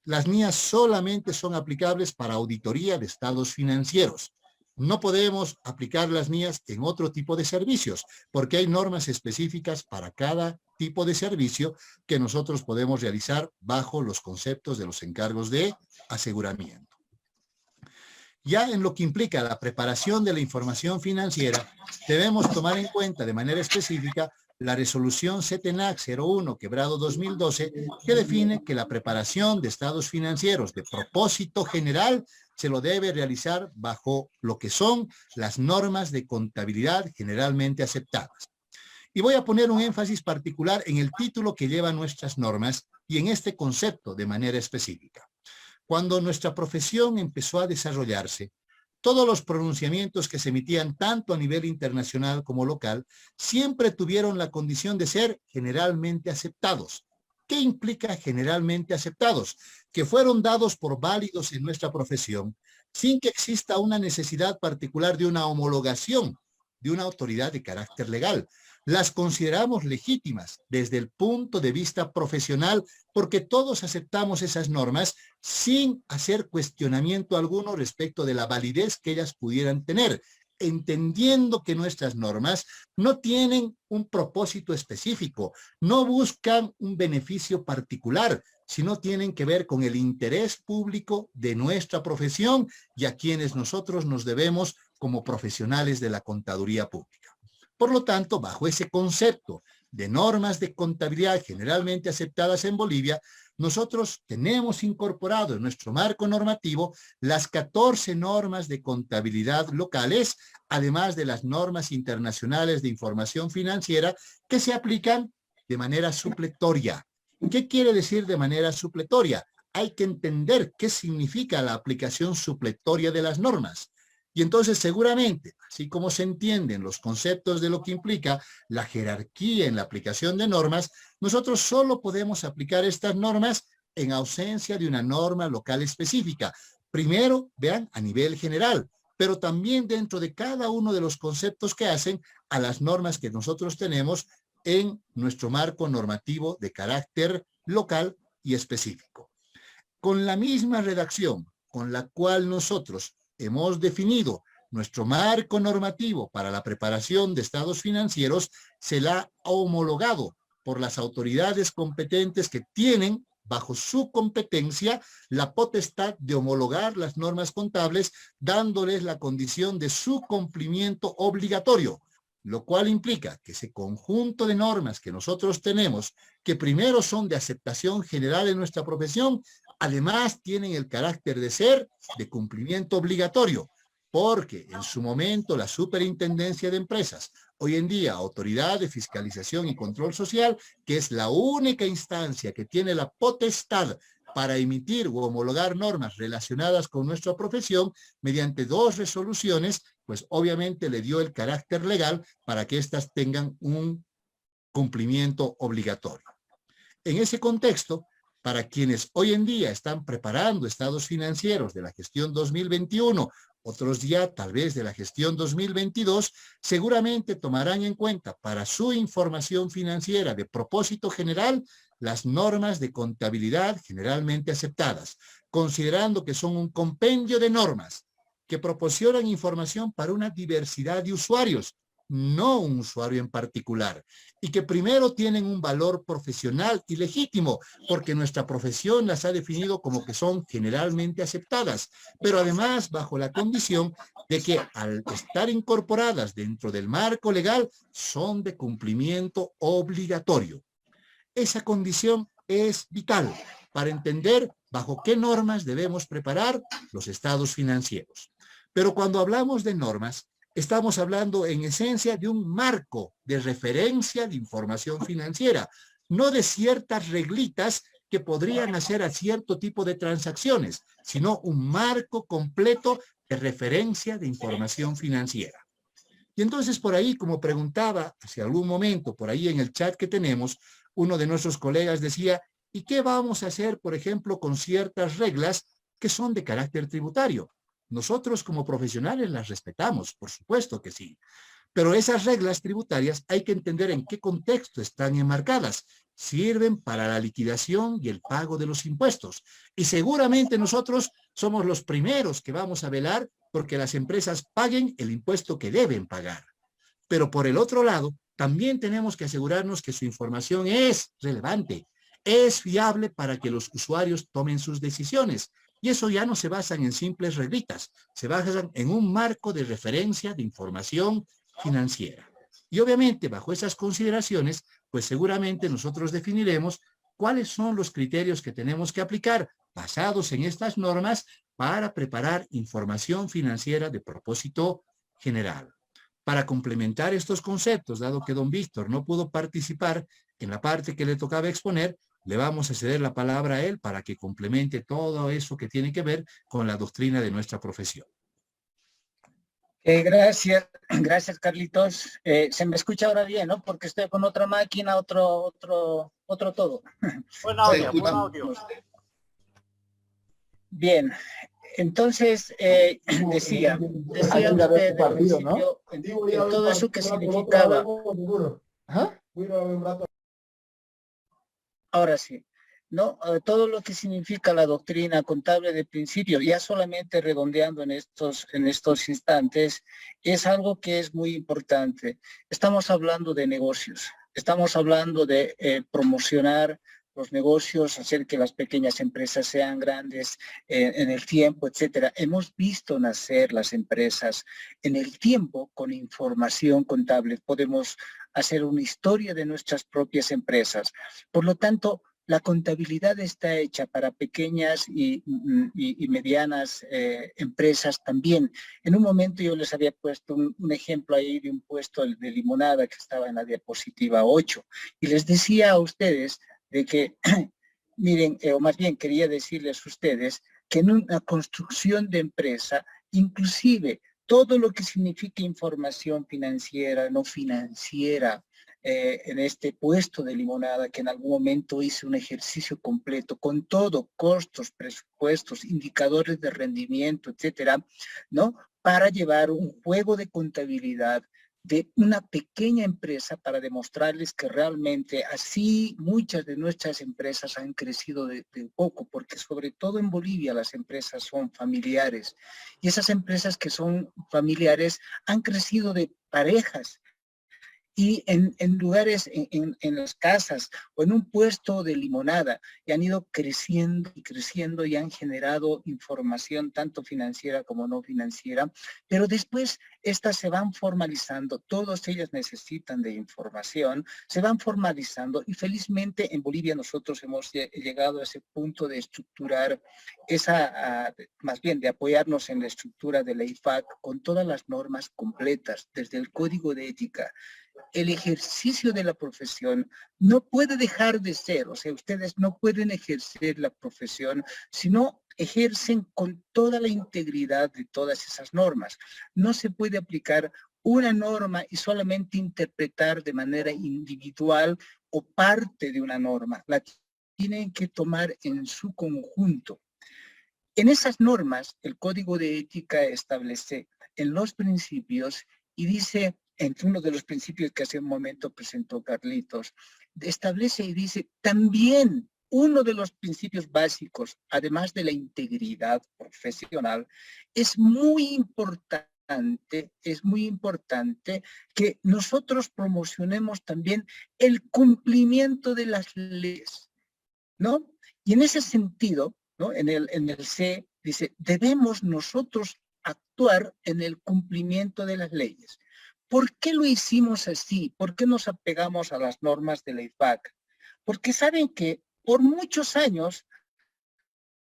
Las NIAs solamente son aplicables para auditoría de estados financieros. No podemos aplicar las NIAs en otro tipo de servicios, porque hay normas específicas para cada tipo de servicio que nosotros podemos realizar bajo los conceptos de los encargos de aseguramiento. Ya en lo que implica la preparación de la información financiera, debemos tomar en cuenta de manera específica la resolución CETENAC-01/2012, que define que la preparación de estados financieros de propósito general se lo debe realizar bajo lo que son las normas de contabilidad generalmente aceptadas. Y voy a poner un énfasis particular en el título que lleva nuestras normas y en este concepto de manera específica. Cuando nuestra profesión empezó a desarrollarse, todos los pronunciamientos que se emitían tanto a nivel internacional como local siempre tuvieron la condición de ser generalmente aceptados. ¿Qué implica generalmente aceptados? Que fueron dados por válidos en nuestra profesión sin que exista una necesidad particular de una homologación de una autoridad de carácter legal. Las consideramos legítimas desde el punto de vista profesional porque todos aceptamos esas normas sin hacer cuestionamiento alguno respecto de la validez que ellas pudieran tener, entendiendo que nuestras normas no tienen un propósito específico, no buscan un beneficio particular, sino tienen que ver con el interés público de nuestra profesión y a quienes nosotros nos debemos como profesionales de la contaduría pública. Por lo tanto, bajo ese concepto de normas de contabilidad generalmente aceptadas en Bolivia, nosotros tenemos incorporado en nuestro marco normativo las 14 normas de contabilidad locales, además de las normas internacionales de información financiera que se aplican de manera supletoria. ¿Qué quiere decir de manera supletoria? Hay que entender qué significa la aplicación supletoria de las normas. Y entonces seguramente, así como se entienden los conceptos de lo que implica la jerarquía en la aplicación de normas, nosotros solo podemos aplicar estas normas en ausencia de una norma local específica. Primero, vean, a nivel general, pero también dentro de cada uno de los conceptos que hacen a las normas que nosotros tenemos en nuestro marco normativo de carácter local y específico. Con la misma redacción con la cual nosotros hemos definido nuestro marco normativo para la preparación de estados financieros, se la ha homologado por las autoridades competentes que tienen bajo su competencia la potestad de homologar las normas contables, dándoles la condición de su cumplimiento obligatorio, lo cual implica que ese conjunto de normas que nosotros tenemos, que primero son de aceptación general en nuestra profesión, además tienen el carácter de ser de cumplimiento obligatorio, porque en su momento la Superintendencia de Empresas, hoy en día Autoridad de Fiscalización y Control Social, que es la única instancia que tiene la potestad para emitir o homologar normas relacionadas con nuestra profesión, mediante 2 resoluciones, pues obviamente le dio el carácter legal para que éstas tengan un cumplimiento obligatorio. En ese contexto, para quienes hoy en día están preparando estados financieros de la gestión 2021, otros ya tal vez de la gestión 2022, seguramente tomarán en cuenta para su información financiera de propósito general las normas de contabilidad generalmente aceptadas, considerando que son un compendio de normas que proporcionan información para una diversidad de usuarios, no un usuario en particular, y que primero tienen un valor profesional y legítimo, porque nuestra profesión las ha definido como que son generalmente aceptadas, pero además bajo la condición de que al estar incorporadas dentro del marco legal, son de cumplimiento obligatorio. Esa condición es vital para entender bajo qué normas debemos preparar los estados financieros. Pero cuando hablamos de normas, estamos hablando en esencia de un marco de referencia de información financiera, no de ciertas reglitas que podrían hacer a cierto tipo de transacciones, sino un marco completo de referencia de información financiera. Y entonces por ahí, como preguntaba hace algún momento, por ahí en el chat que tenemos, uno de nuestros colegas decía, ¿y qué vamos a hacer, por ejemplo, con ciertas reglas que son de carácter tributario? Nosotros como profesionales las respetamos, por supuesto que sí. Pero esas reglas tributarias hay que entender en qué contexto están enmarcadas. Sirven para la liquidación y el pago de los impuestos. Y seguramente nosotros somos los primeros que vamos a velar porque las empresas paguen el impuesto que deben pagar. Pero por el otro lado, también tenemos que asegurarnos que su información es relevante, es fiable para que los usuarios tomen sus decisiones. Y eso ya no se basan en simples reglitas, se basan en un marco de referencia de información financiera. Y obviamente bajo esas consideraciones, pues seguramente nosotros definiremos cuáles son los criterios que tenemos que aplicar basados en estas normas para preparar información financiera de propósito general. Para complementar estos conceptos, dado que don Víctor no pudo participar en la parte que le tocaba exponer, le vamos a ceder la palabra a él para que complemente todo eso que tiene que ver con la doctrina de nuestra profesión. Gracias, gracias Carlitos. Se me escucha ahora bien, ¿no? Porque estoy con otra máquina, otro todo. Buen audio, buen audio. Bien, entonces decía usted al principio, todo eso que significaba. Ahora sí, ¿no? Todo lo que significa la doctrina contable de principio, ya solamente redondeando en estos instantes, es algo que es muy importante. Estamos hablando de negocios, estamos hablando de promocionar los negocios, hacer que las pequeñas empresas sean grandes en el tiempo, etcétera. Hemos visto nacer las empresas en el tiempo con información contable. Podemos hacer una historia de nuestras propias empresas. Por lo tanto, la contabilidad está hecha para pequeñas y medianas empresas también. En un momento yo les había puesto un ejemplo ahí de un puesto de limonada que estaba en la diapositiva 8 y les decía a ustedes de que, miren, o más bien quería decirles a ustedes que en una construcción de empresa, inclusive todo lo que significa información financiera, no financiera, en este puesto de limonada, que en algún momento hice un ejercicio completo con todo, costos, presupuestos, indicadores de rendimiento, etcétera, ¿no? Para llevar un juego de contabilidad de una pequeña empresa para demostrarles que realmente así muchas de nuestras empresas han crecido de poco, porque sobre todo en Bolivia las empresas son familiares y esas empresas que son familiares han crecido de parejas y en lugares, en las casas o en un puesto de limonada y han ido creciendo y creciendo y han generado información tanto financiera como no financiera, pero después estas se van formalizando, todas ellas necesitan de información, se van formalizando y felizmente en Bolivia nosotros hemos llegado a ese punto de estructurar más bien de apoyarnos en la estructura de la IFAC con todas las normas completas, desde el código de ética. El ejercicio de la profesión no puede dejar de ser, o sea, ustedes no pueden ejercer la profesión si no ejercen con toda la integridad de todas esas normas. No se puede aplicar una norma y solamente interpretar de manera individual o parte de una norma. La tienen que tomar en su conjunto. En esas normas, el Código de Ética establece en los principios y dice, entre uno de los principios que hace un momento presentó Carlitos, establece y dice también uno de los principios básicos, además de la integridad profesional, es muy importante que nosotros promocionemos también el cumplimiento de las leyes, ¿no? Y en ese sentido, ¿no? En el C dice, debemos nosotros actuar en el cumplimiento de las leyes. ¿Por qué lo hicimos así? ¿Por qué nos apegamos a las normas de la IFAC? Porque saben que por muchos años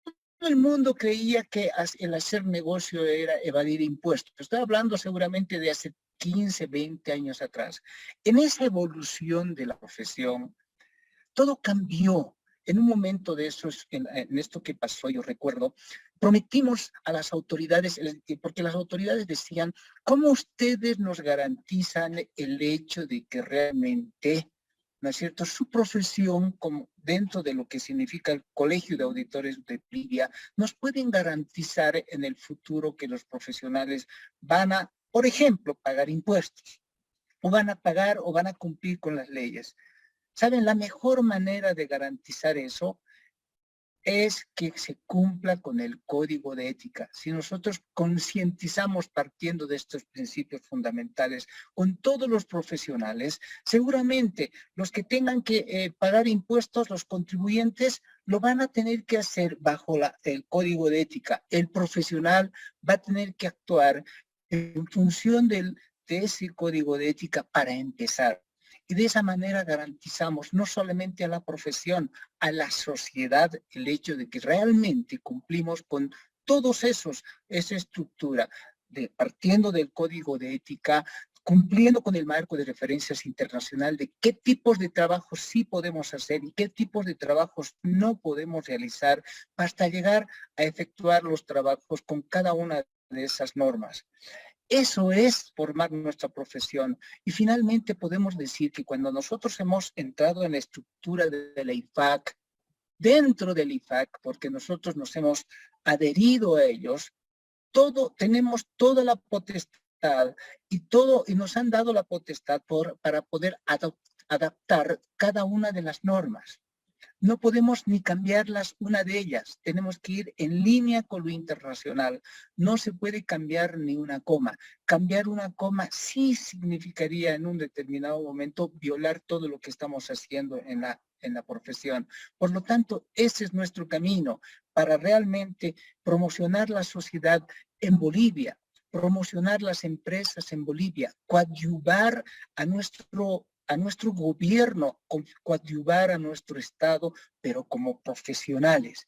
todo el mundo creía que el hacer negocio era evadir impuestos. Estoy hablando seguramente de hace 15, 20 años atrás. En esa evolución de la profesión, todo cambió. En un momento de esos, en esto que pasó, yo recuerdo, prometimos a las autoridades, porque las autoridades decían, ¿cómo ustedes nos garantizan el hecho de que realmente, ¿no es cierto?, su profesión, como dentro de lo que significa el Colegio de Auditores de Bolivia, nos pueden garantizar en el futuro que los profesionales van a, por ejemplo, pagar impuestos, o van a pagar o van a cumplir con las leyes? ¿Saben? La mejor manera de garantizar eso es que se cumpla con el código de ética. Si nosotros concientizamos partiendo de estos principios fundamentales con todos los profesionales, seguramente los que tengan que pagar impuestos, los contribuyentes, lo van a tener que hacer bajo el código de ética. El profesional va a tener que actuar en función de ese código de ética para empezar. Y de esa manera garantizamos no solamente a la profesión, a la sociedad, el hecho de que realmente cumplimos con todos esa estructura, partiendo del código de ética, cumpliendo con el marco de referencias internacional de qué tipos de trabajos sí podemos hacer y qué tipos de trabajos no podemos realizar hasta llegar a efectuar los trabajos con cada una de esas normas. Eso es formar nuestra profesión. Y finalmente podemos decir que cuando nosotros hemos entrado en la estructura de la IFAC, dentro del IFAC, porque nosotros nos hemos adherido a ellos, tenemos toda la potestad y nos han dado la potestad para poder adaptar cada una de las normas. No podemos ni cambiarlas una de ellas, tenemos que ir en línea con lo internacional. No se puede cambiar ni una coma. Cambiar una coma sí significaría en un determinado momento violar todo lo que estamos haciendo en la profesión. Por lo tanto, ese es nuestro camino para realmente promocionar la sociedad en Bolivia, promocionar las empresas en Bolivia, coadyuvar a nuestro gobierno, coadyuvar a nuestro Estado, pero como profesionales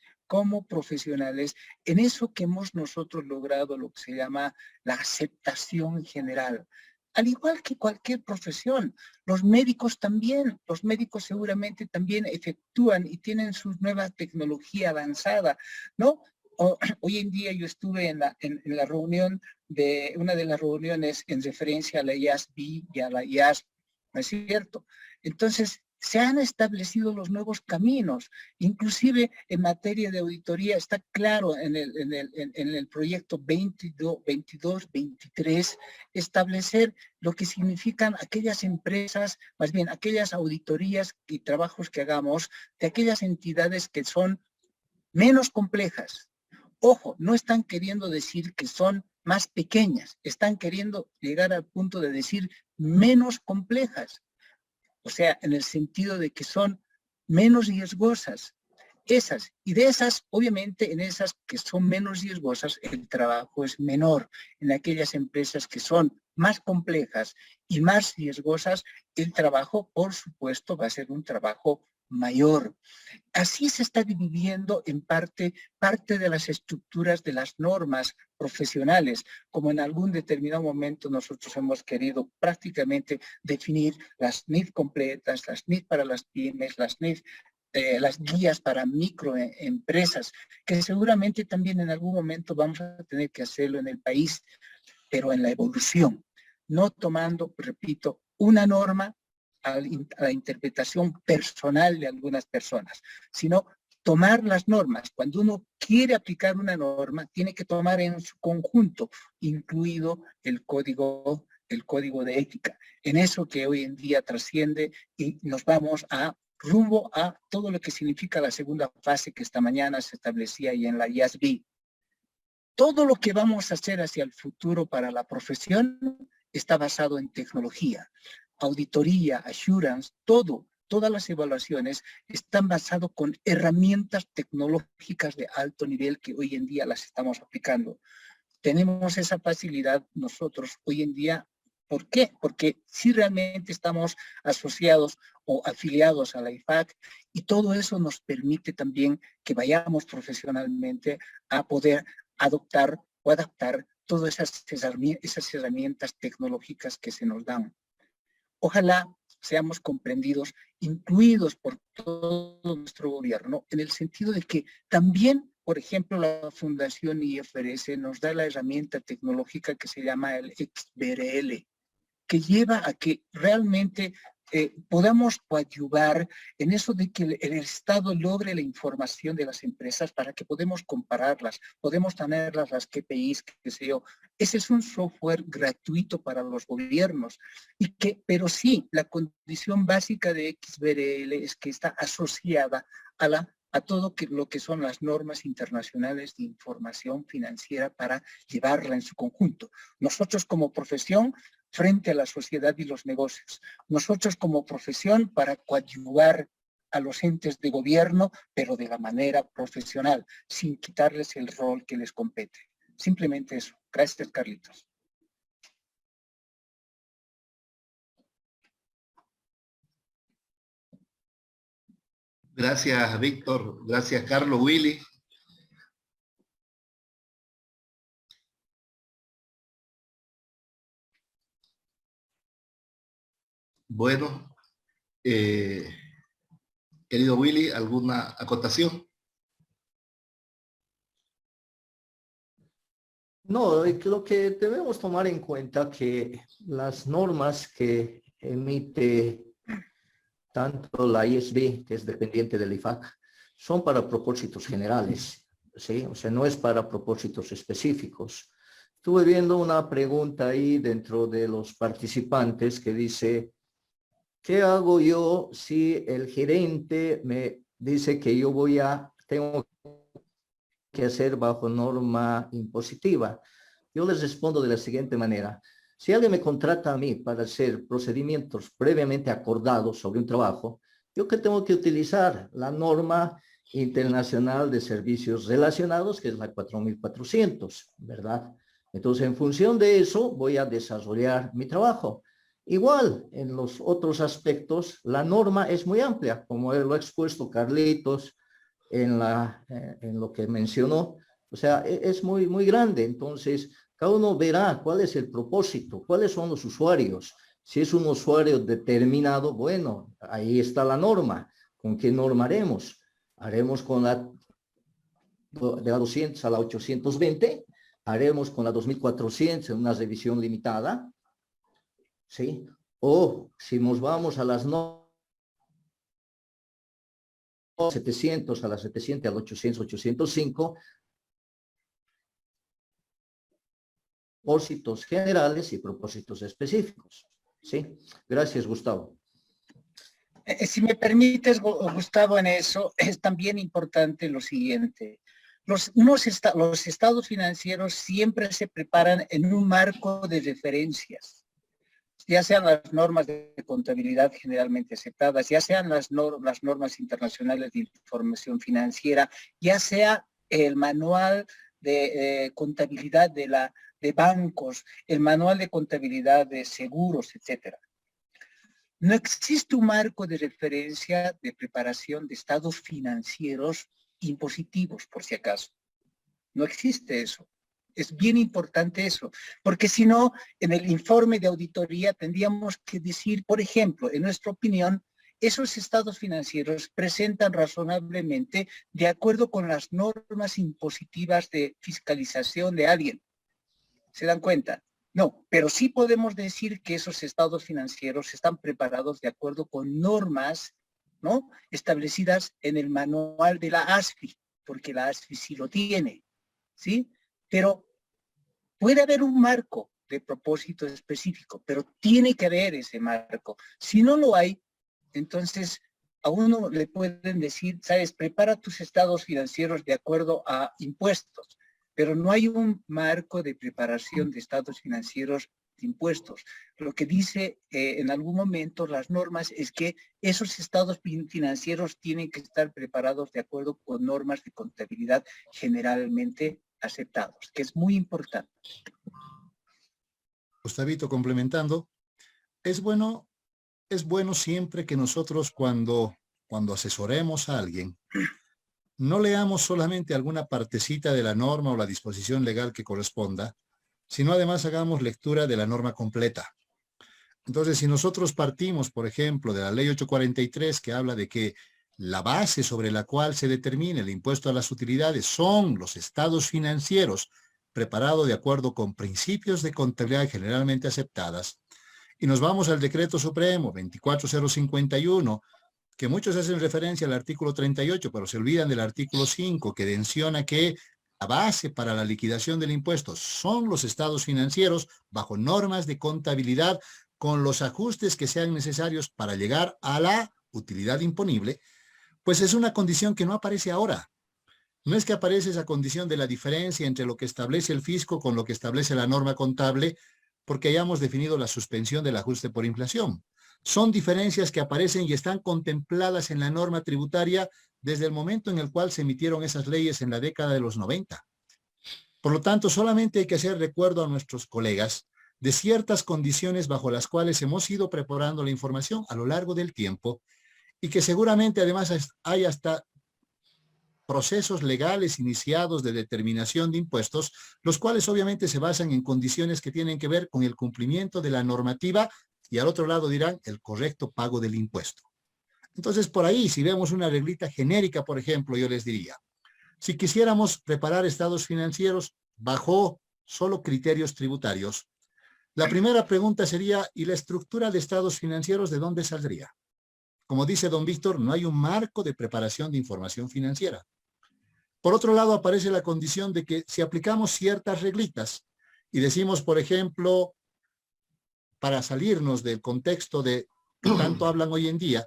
en eso que hemos nosotros logrado, lo que se llama la aceptación general. Al igual que cualquier profesión, los médicos seguramente también efectúan y tienen su nueva tecnología avanzada, ¿no? Hoy en día yo estuve en la reunión una de las reuniones en referencia a la IASB y a la IASP, ¿no es cierto? Entonces, se han establecido los nuevos caminos, inclusive en materia de auditoría está claro en el proyecto 22-23, establecer lo que significan aquellas empresas, más bien aquellas auditorías y trabajos que hagamos de aquellas entidades que son menos complejas. Ojo, no están queriendo decir que son más pequeñas, están queriendo llegar al punto de decir menos complejas. O sea, en el sentido de que son menos riesgosas. Y de esas, obviamente, en esas que son menos riesgosas, el trabajo es menor. En aquellas empresas que son más complejas y más riesgosas, el trabajo, por supuesto, va a ser un trabajo mayor. Así se está dividiendo en parte de las estructuras de las normas profesionales, como en algún determinado momento nosotros hemos querido prácticamente definir las NIF completas, las NIF para las pymes, las NIF, las guías para microempresas, que seguramente también en algún momento vamos a tener que hacerlo en el país, pero en la evolución, no tomando, repito, una norma a la interpretación personal de algunas personas, sino tomar las normas. Cuando uno quiere aplicar una norma, tiene que tomar en su conjunto, incluido el código de ética. En eso que hoy en día trasciende y nos vamos rumbo a todo lo que significa la segunda fase que esta mañana se establecía ahí en la IASB. Todo lo que vamos a hacer hacia el futuro para la profesión está basado en tecnología. Auditoría, assurance, todas las evaluaciones están basadas con herramientas tecnológicas de alto nivel que hoy en día las estamos aplicando. Tenemos esa facilidad nosotros hoy en día. ¿Por qué? Porque si realmente estamos asociados o afiliados a la IFAC y todo eso nos permite también que vayamos profesionalmente a poder adoptar o adaptar todas esas herramientas tecnológicas que se nos dan. Ojalá seamos comprendidos, incluidos por todo nuestro gobierno, en el sentido de que también, por ejemplo, la Fundación IFRS nos da la herramienta tecnológica que se llama el XBRL, que lleva a que realmente podamos coadyuvar en eso de que el Estado logre la información de las empresas para que podamos compararlas, podemos tenerlas las KPIs, qué sé yo. Ese es un software gratuito para los gobiernos, pero sí, la condición básica de XBRL es que está asociada a la a todo lo que son las normas internacionales de información financiera para llevarla en su conjunto. Nosotros como profesión frente a la sociedad y los negocios. Nosotros como profesión para coadyuvar a los entes de gobierno, pero de la manera profesional, sin quitarles el rol que les compete. Simplemente eso. Gracias, Carlitos. Gracias, Víctor. Gracias, Carlos. Willy. Bueno, querido Willy, ¿alguna acotación? No, lo que debemos tomar en cuenta que las normas que emite tanto la ISB, que es dependiente del IFAC, son para propósitos generales, ¿sí? O sea, no es para propósitos específicos. Estuve viendo una pregunta ahí dentro de los participantes que dice, ¿qué hago yo si el gerente me dice que yo tengo que hacer bajo norma impositiva? Yo les respondo de la siguiente manera. Si alguien me contrata a mí para hacer procedimientos previamente acordados sobre un trabajo, ¿yo qué tengo que utilizar? La norma internacional de servicios relacionados, que es la 4400, ¿verdad? Entonces, en función de eso, voy a desarrollar mi trabajo. Igual, en los otros aspectos, la norma es muy amplia, como lo ha expuesto Carlitos en lo que mencionó. O sea, es muy, muy grande. Entonces, cada uno verá cuál es el propósito, cuáles son los usuarios. Si es un usuario determinado, bueno, ahí está la norma. ¿Con qué norma haremos? Haremos con de la 200 a la 820, haremos con la 2400 en una revisión limitada, ¿sí? O si nos vamos a las 700, a las 700, al 800, 805, propósitos generales y propósitos específicos, ¿sí? Gracias, Gustavo. Si me permites, Gustavo, en eso es también importante lo siguiente. Los estados financieros siempre se preparan en un marco de referencias, ya sean las normas de contabilidad generalmente aceptadas, ya sean las normas internacionales de información financiera, ya sea el manual de contabilidad de bancos, el manual de contabilidad de seguros, etcétera. No existe un marco de referencia de preparación de estados financieros impositivos, por si acaso. No existe eso. Es bien importante eso, porque si no, en el informe de auditoría tendríamos que decir, por ejemplo, en nuestra opinión, esos estados financieros presentan razonablemente de acuerdo con las normas impositivas de fiscalización de alguien. ¿Se dan cuenta? No, pero sí podemos decir que esos estados financieros están preparados de acuerdo con normas, ¿no?, establecidas en el manual de la ASFI, porque la ASFI sí lo tiene, ¿sí? Pero puede haber un marco de propósito específico, pero tiene que haber ese marco. Si no lo hay, entonces a uno le pueden decir, sabes, prepara tus estados financieros de acuerdo a impuestos, pero no hay un marco de preparación de estados financieros de impuestos. Lo que dice en algún momento las normas es que esos estados financieros tienen que estar preparados de acuerdo con normas de contabilidad generalmente aceptados, que es muy importante. Gustavito, complementando, es bueno siempre que nosotros cuando asesoremos a alguien, no leamos solamente alguna partecita de la norma o la disposición legal que corresponda, sino además hagamos lectura de la norma completa. Entonces, si nosotros partimos, por ejemplo, de la ley 843, que habla de que la base sobre la cual se determina el impuesto a las utilidades son los estados financieros preparados de acuerdo con principios de contabilidad generalmente aceptadas, y nos vamos al Decreto Supremo 24051, que muchos hacen referencia al artículo 38, pero se olvidan del artículo 5, que menciona que la base para la liquidación del impuesto son los estados financieros bajo normas de contabilidad con los ajustes que sean necesarios para llegar a la utilidad imponible. Pues es una condición que no aparece ahora. No es que aparece esa condición de la diferencia entre lo que establece el fisco con lo que establece la norma contable, porque hayamos definido la suspensión del ajuste por inflación. Son diferencias que aparecen y están contempladas en la norma tributaria desde el momento en el cual se emitieron esas leyes en la década de los 90. Por lo tanto, solamente hay que hacer recuerdo a nuestros colegas de ciertas condiciones bajo las cuales hemos ido preparando la información a lo largo del tiempo y que seguramente además hay hasta procesos legales iniciados de determinación de impuestos, los cuales obviamente se basan en condiciones que tienen que ver con el cumplimiento de la normativa y al otro lado dirán el correcto pago del impuesto. Entonces, por ahí, si vemos una reglita genérica, por ejemplo, yo les diría, si quisiéramos preparar estados financieros bajo solo criterios tributarios, la primera pregunta sería, ¿y la estructura de estados financieros de dónde saldría? Como dice don Víctor, no hay un marco de preparación de información financiera. Por otro lado, aparece la condición de que si aplicamos ciertas reglitas y decimos, por ejemplo, para salirnos del contexto de que tanto hablan hoy en día,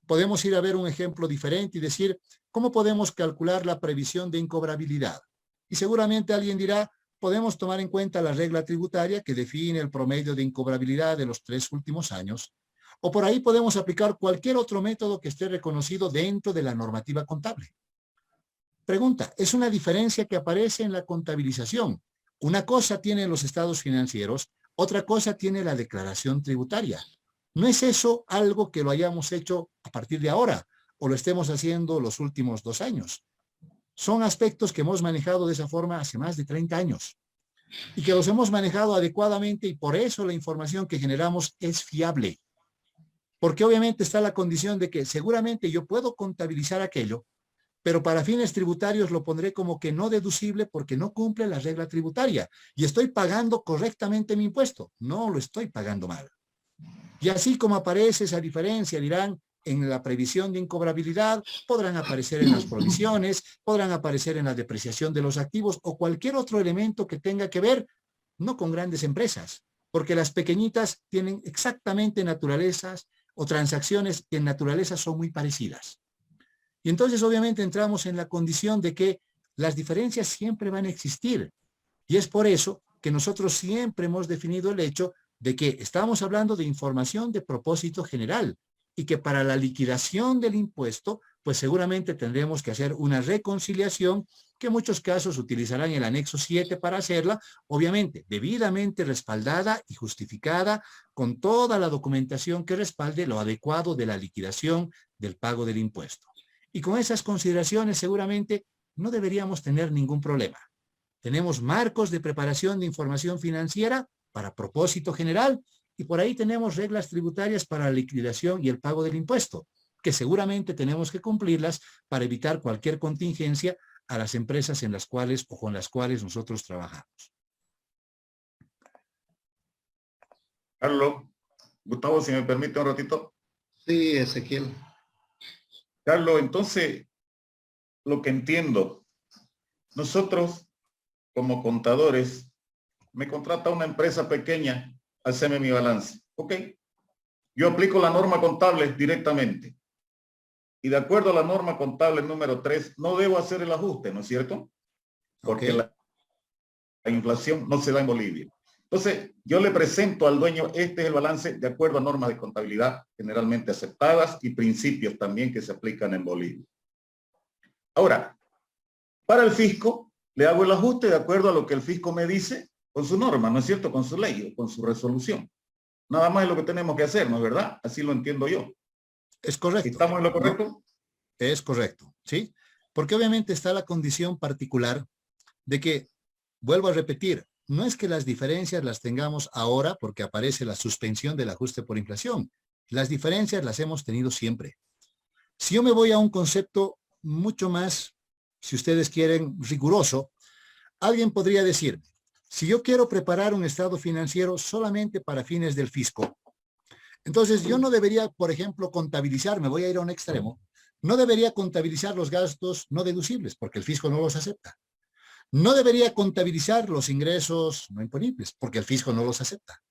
podemos ir a ver un ejemplo diferente y decir, ¿cómo podemos calcular la previsión de incobrabilidad? Y seguramente alguien dirá, podemos tomar en cuenta la regla tributaria que define el promedio de incobrabilidad de los 3 últimos años, o por ahí podemos aplicar cualquier otro método que esté reconocido dentro de la normativa contable. Pregunta, es una diferencia que aparece en la contabilización. Una cosa tienen los estados financieros, otra cosa tiene la declaración tributaria. ¿No es eso algo que lo hayamos hecho a partir de ahora o lo estemos haciendo los últimos 2 años? Son aspectos que hemos manejado de esa forma hace más de 30 años y que los hemos manejado adecuadamente y por eso la información que generamos es fiable. Porque obviamente está la condición de que seguramente yo puedo contabilizar aquello, pero para fines tributarios lo pondré como que no deducible porque no cumple la regla tributaria y estoy pagando correctamente mi impuesto. No lo estoy pagando mal. Y así como aparece esa diferencia, dirán, en la previsión de incobrabilidad, podrán aparecer en las provisiones, podrán aparecer en la depreciación de los activos o cualquier otro elemento que tenga que ver, no con grandes empresas, porque las pequeñitas tienen exactamente naturalezas o transacciones que en naturaleza son muy parecidas. Y entonces obviamente entramos en la condición de que las diferencias siempre van a existir. Y es por eso que nosotros siempre hemos definido el hecho de que estamos hablando de información de propósito general y que para la liquidación del impuesto, pues seguramente tendremos que hacer una reconciliación que en muchos casos utilizarán el anexo 7 para hacerla, obviamente debidamente respaldada y justificada con toda la documentación que respalde lo adecuado de la liquidación del pago del impuesto. Y con esas consideraciones seguramente no deberíamos tener ningún problema. Tenemos marcos de preparación de información financiera para propósito general y por ahí tenemos reglas tributarias para la liquidación y el pago del impuesto, que seguramente tenemos que cumplirlas para evitar cualquier contingencia a las empresas en las cuales o con las cuales nosotros trabajamos. Carlos, Gustavo, si me permite un ratito. Sí, Ezequiel. Carlos, entonces, lo que entiendo, nosotros como contadores, me contrata una empresa pequeña a hacerme mi balance. Ok, yo aplico la norma contable directamente. Y de acuerdo a la norma contable número 3, no debo hacer el ajuste, ¿no es cierto? Porque la inflación no se da en Bolivia. Entonces, yo le presento al dueño, este es el balance de acuerdo a normas de contabilidad generalmente aceptadas y principios también que se aplican en Bolivia. Ahora, para el fisco, le hago el ajuste de acuerdo a lo que el fisco me dice con su norma, ¿no es cierto? Con su ley o con su resolución. Nada más es lo que tenemos que hacer, ¿no es verdad? Así lo entiendo yo. Es correcto. ¿Estamos en lo correcto? ¿No? Es correcto, ¿sí? Porque obviamente está la condición particular de que, vuelvo a repetir, no es que las diferencias las tengamos ahora porque aparece la suspensión del ajuste por inflación. Las diferencias las hemos tenido siempre. Si yo me voy a un concepto mucho más, si ustedes quieren, riguroso, alguien podría decir, si yo quiero preparar un estado financiero solamente para fines del fisco, entonces yo no debería, por ejemplo, contabilizar, me voy a ir a un extremo, no debería contabilizar los gastos no deducibles porque el fisco no los acepta. No debería contabilizar los ingresos no imponibles porque el fisco no los acepta.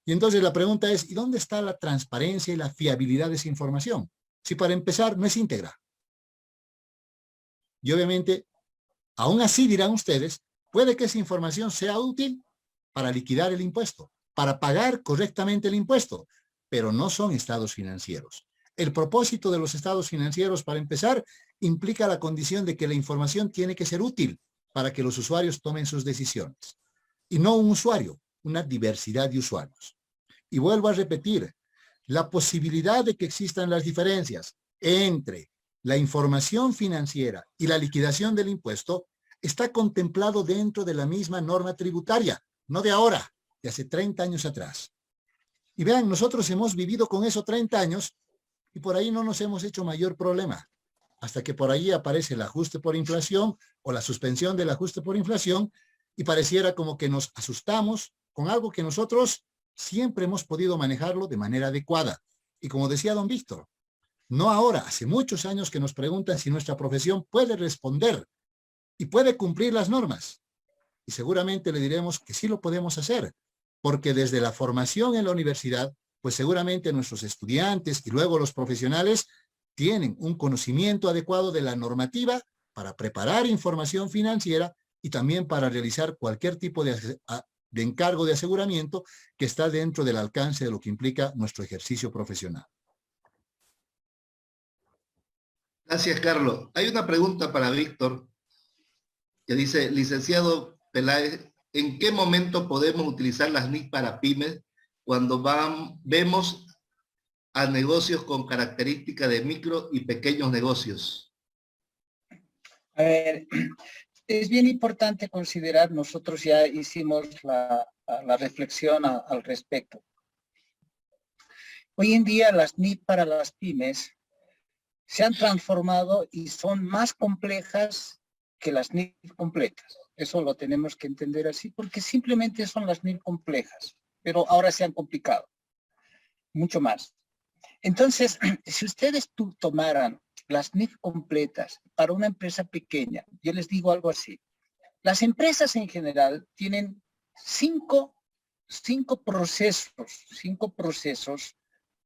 Y entonces la pregunta es, ¿y dónde está la transparencia y la fiabilidad de esa información? Si para empezar no es íntegra. Y obviamente, aún así dirán ustedes, puede que esa información sea útil para liquidar el impuesto, para pagar correctamente el impuesto, pero no son estados financieros. El propósito de los estados financieros, para empezar, implica la condición de que la información tiene que ser útil para que los usuarios tomen sus decisiones. Y no un usuario, una diversidad de usuarios. Y vuelvo a repetir, la posibilidad de que existan las diferencias entre la información financiera y la liquidación del impuesto está contemplado dentro de la misma norma tributaria, no de ahora, de hace 30 años atrás. Y vean, nosotros hemos vivido con eso 30 años y por ahí no nos hemos hecho mayor problema, hasta que por ahí aparece el ajuste por inflación o la suspensión del ajuste por inflación y pareciera como que nos asustamos con algo que nosotros siempre hemos podido manejarlo de manera adecuada. Y como decía don Víctor, no ahora, hace muchos años que nos preguntan si nuestra profesión puede responder y puede cumplir las normas. Y seguramente le diremos que sí lo podemos hacer, porque desde la formación en la universidad, pues seguramente nuestros estudiantes y luego los profesionales tienen un conocimiento adecuado de la normativa para preparar información financiera y también para realizar cualquier tipo de encargo de aseguramiento que está dentro del alcance de lo que implica nuestro ejercicio profesional. Gracias, Carlos. Hay una pregunta para Víctor que dice, licenciado Peláez, ¿en qué momento podemos utilizar las NIC para pymes cuando vemos a negocios con característica de micro y pequeños negocios? A ver, es bien importante considerar, nosotros ya hicimos la reflexión al respecto. Hoy en día las NIC para las pymes se han transformado y son más complejas que las NIC completas. Eso lo tenemos que entender así, porque simplemente son las NIC complejas, pero ahora se han complicado mucho más. Entonces, si ustedes tomaran las NIC completas para una empresa pequeña, yo les digo algo así. Las empresas en general tienen cinco procesos,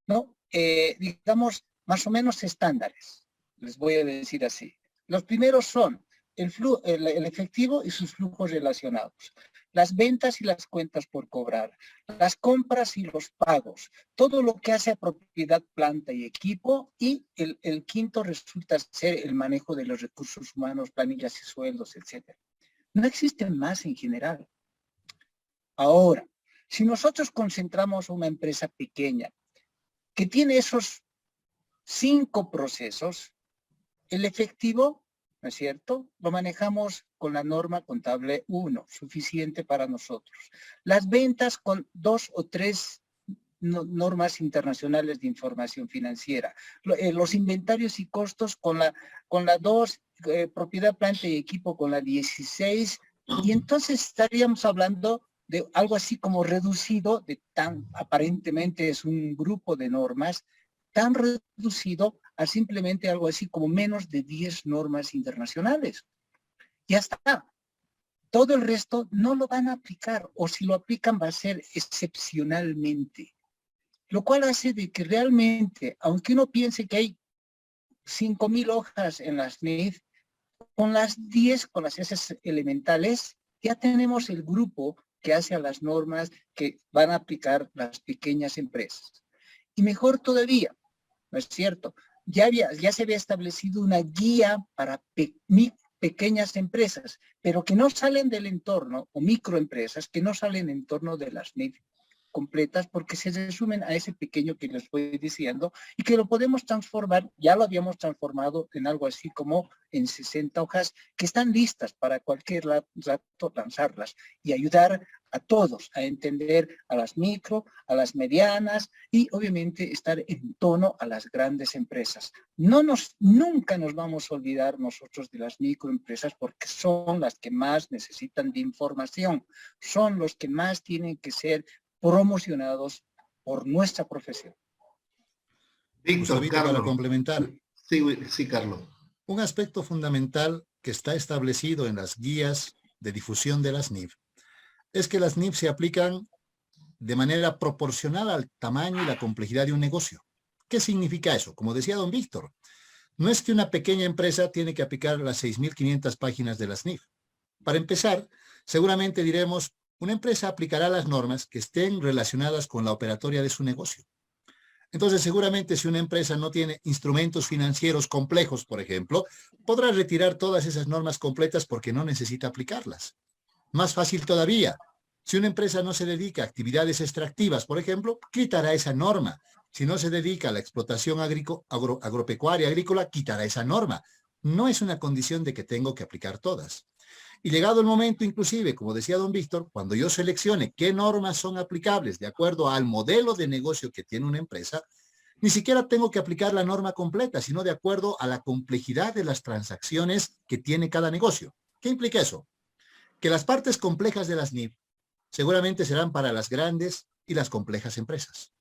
¿no? Digamos, más o menos estándares, les voy a decir así. Los primeros son el efectivo y sus flujos relacionados, las ventas y las cuentas por cobrar, las compras y los pagos, todo lo que hace a propiedad, planta y equipo, y el quinto resulta ser el manejo de los recursos humanos, planillas y sueldos, etc. No existen más en general. Ahora, si nosotros concentramos una empresa pequeña que tiene esos 5 procesos, el efectivo, ¿no es cierto?, lo manejamos con la norma contable 1, suficiente para nosotros. Las ventas con 2 o 3 normas internacionales de información financiera. Los inventarios y costos con la 2, propiedad, planta y equipo con la 16, y entonces estaríamos hablando de algo así como reducido, aparentemente es un grupo de normas, tan reducido a simplemente algo así como menos de 10 normas internacionales. Ya está. Todo el resto no lo van a aplicar, o si lo aplican va a ser excepcionalmente. Lo cual hace de que realmente, aunque uno piense que hay 5,000 hojas en las NIF, con las 10, con las S elementales, ya tenemos el grupo que hace a las normas que van a aplicar las pequeñas empresas. Y mejor todavía, ¿no es cierto? Ya se había establecido una guía para pequeñas empresas, pero que no salen del entorno, o microempresas, que no salen del entorno de las NIF completas, porque se resumen a ese pequeño que les estoy diciendo, y que lo podemos transformar, ya lo habíamos transformado en algo así como en 60 hojas, que están listas para cualquier rato lanzarlas, y ayudar a todos a entender a las micro, a las medianas, y obviamente estar en tono a las grandes empresas. Nunca nos vamos a olvidar nosotros de las microempresas, porque son las que más necesitan de información, son los que más tienen que ser promocionados por nuestra profesión. Víctor, Carlos. Para complementar. Sí, Carlos. Un aspecto fundamental que está establecido en las guías de difusión de las NIF es que las NIF se aplican de manera proporcional al tamaño y la complejidad de un negocio. ¿Qué significa eso? Como decía don Víctor, No es que una pequeña empresa tiene que aplicar las 6.500 páginas de la SNIF. Para empezar, seguramente diremos, una empresa aplicará las normas que estén relacionadas con la operatoria de su negocio. Entonces, seguramente si una empresa no tiene instrumentos financieros complejos, por ejemplo, podrá retirar todas esas normas completas porque no necesita aplicarlas. Más fácil todavía, si una empresa no se dedica a actividades extractivas, por ejemplo, quitará esa norma. Si no se dedica a la explotación agropecuaria, agrícola, quitará esa norma. No es una condición de que tengo que aplicar todas. Y llegado el momento, inclusive, como decía don Víctor, cuando yo seleccione qué normas son aplicables de acuerdo al modelo de negocio que tiene una empresa, ni siquiera tengo que aplicar la norma completa, sino de acuerdo a la complejidad de las transacciones que tiene cada negocio. ¿Qué implica eso? Que las partes complejas de las NIF seguramente serán para las grandes y las complejas empresas.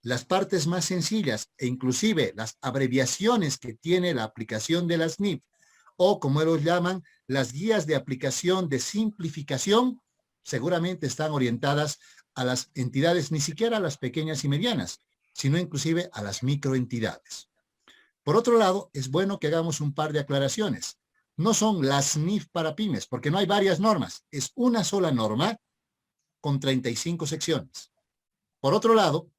Las partes más sencillas e inclusive las abreviaciones que tiene la aplicación de las NIF, o como ellos llaman, las guías de aplicación de simplificación, seguramente están orientadas a las entidades, ni siquiera a las pequeñas y medianas, sino inclusive a las microentidades. Por otro lado, es bueno que hagamos un par de aclaraciones. No son las NIF para pymes, porque no hay varias normas, es una sola norma con 35 secciones. Por otro lado,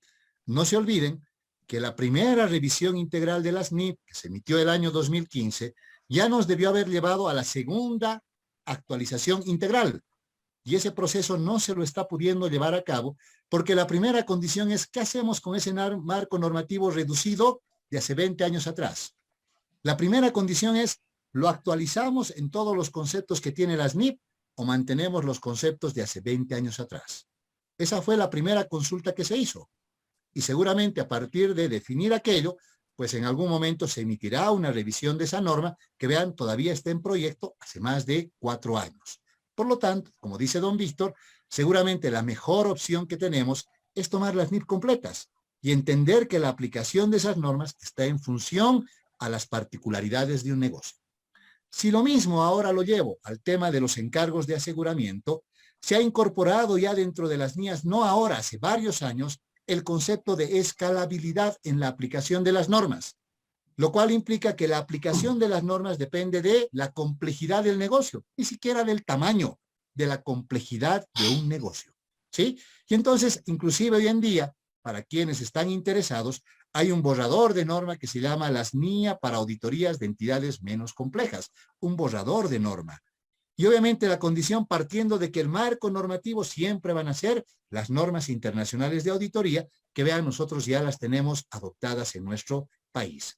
no se olviden que la primera revisión integral de las NIF, que se emitió el año 2015, ya nos debió haber llevado a la segunda actualización integral. Y ese proceso no se lo está pudiendo llevar a cabo porque la primera condición es ¿qué hacemos con ese marco normativo reducido de hace 20 años atrás? La primera condición es ¿lo actualizamos en todos los conceptos que tiene las NIF o mantenemos los conceptos de hace 20 años atrás? Esa fue la primera consulta que se hizo. Y seguramente a partir de definir aquello, pues en algún momento se emitirá una revisión de esa norma que vean todavía está en proyecto hace más de 4 años. Por lo tanto, como dice don Víctor, seguramente la mejor opción que tenemos es tomar las NIF completas y entender que la aplicación de esas normas está en función a las particularidades de un negocio. Si lo mismo ahora lo llevo al tema de los encargos de aseguramiento, se ha incorporado ya dentro de las NIAs, no ahora, hace varios años, el concepto de escalabilidad en la aplicación de las normas, lo cual implica que la aplicación de las normas depende de la complejidad del negocio, ni siquiera del tamaño, de la complejidad de un negocio, ¿sí? Y entonces, inclusive hoy en día, para quienes están interesados, hay un borrador de norma que se llama las NIA para auditorías de entidades menos complejas, un borrador de norma. Y obviamente la condición partiendo de que el marco normativo siempre van a ser las normas internacionales de auditoría, que vean, nosotros ya las tenemos adoptadas en nuestro país.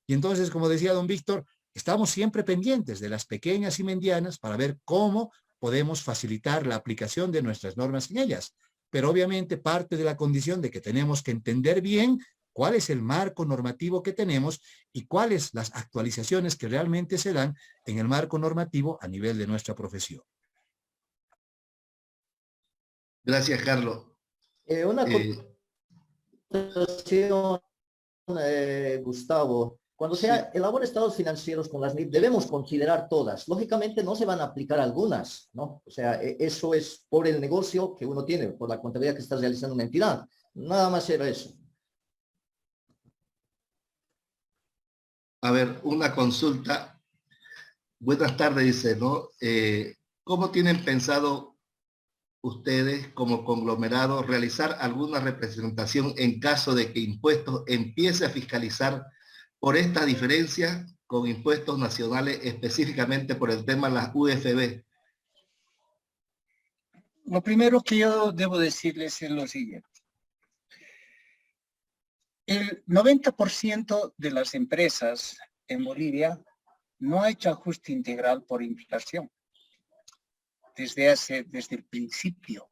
Y entonces, como decía don Víctor, estamos siempre pendientes de las pequeñas y medianas para ver cómo podemos facilitar la aplicación de nuestras normas en ellas. Pero obviamente parte de la condición de que tenemos que entender bien cuál es el marco normativo que tenemos y cuáles las actualizaciones que realmente se dan en el marco normativo a nivel de nuestra profesión. Gracias, Carlos. Una contestación, Gustavo. Cuando se elabora estados financieros con las NIF, debemos considerar todas. Lógicamente no se van a aplicar algunas, ¿no? O sea, eso es por el negocio que uno tiene, por la contabilidad que está realizando una entidad. Nada más era eso. A ver, una consulta. Buenas tardes, dice, ¿no? ¿Cómo tienen pensado ustedes como conglomerado realizar alguna representación en caso de que Impuestos empiece a fiscalizar por esta diferencia con impuestos nacionales, específicamente por el tema de las UFB? Lo primero que yo debo decirles es lo siguiente. El 90% de las empresas en Bolivia no ha hecho ajuste integral por inflación desde el principio.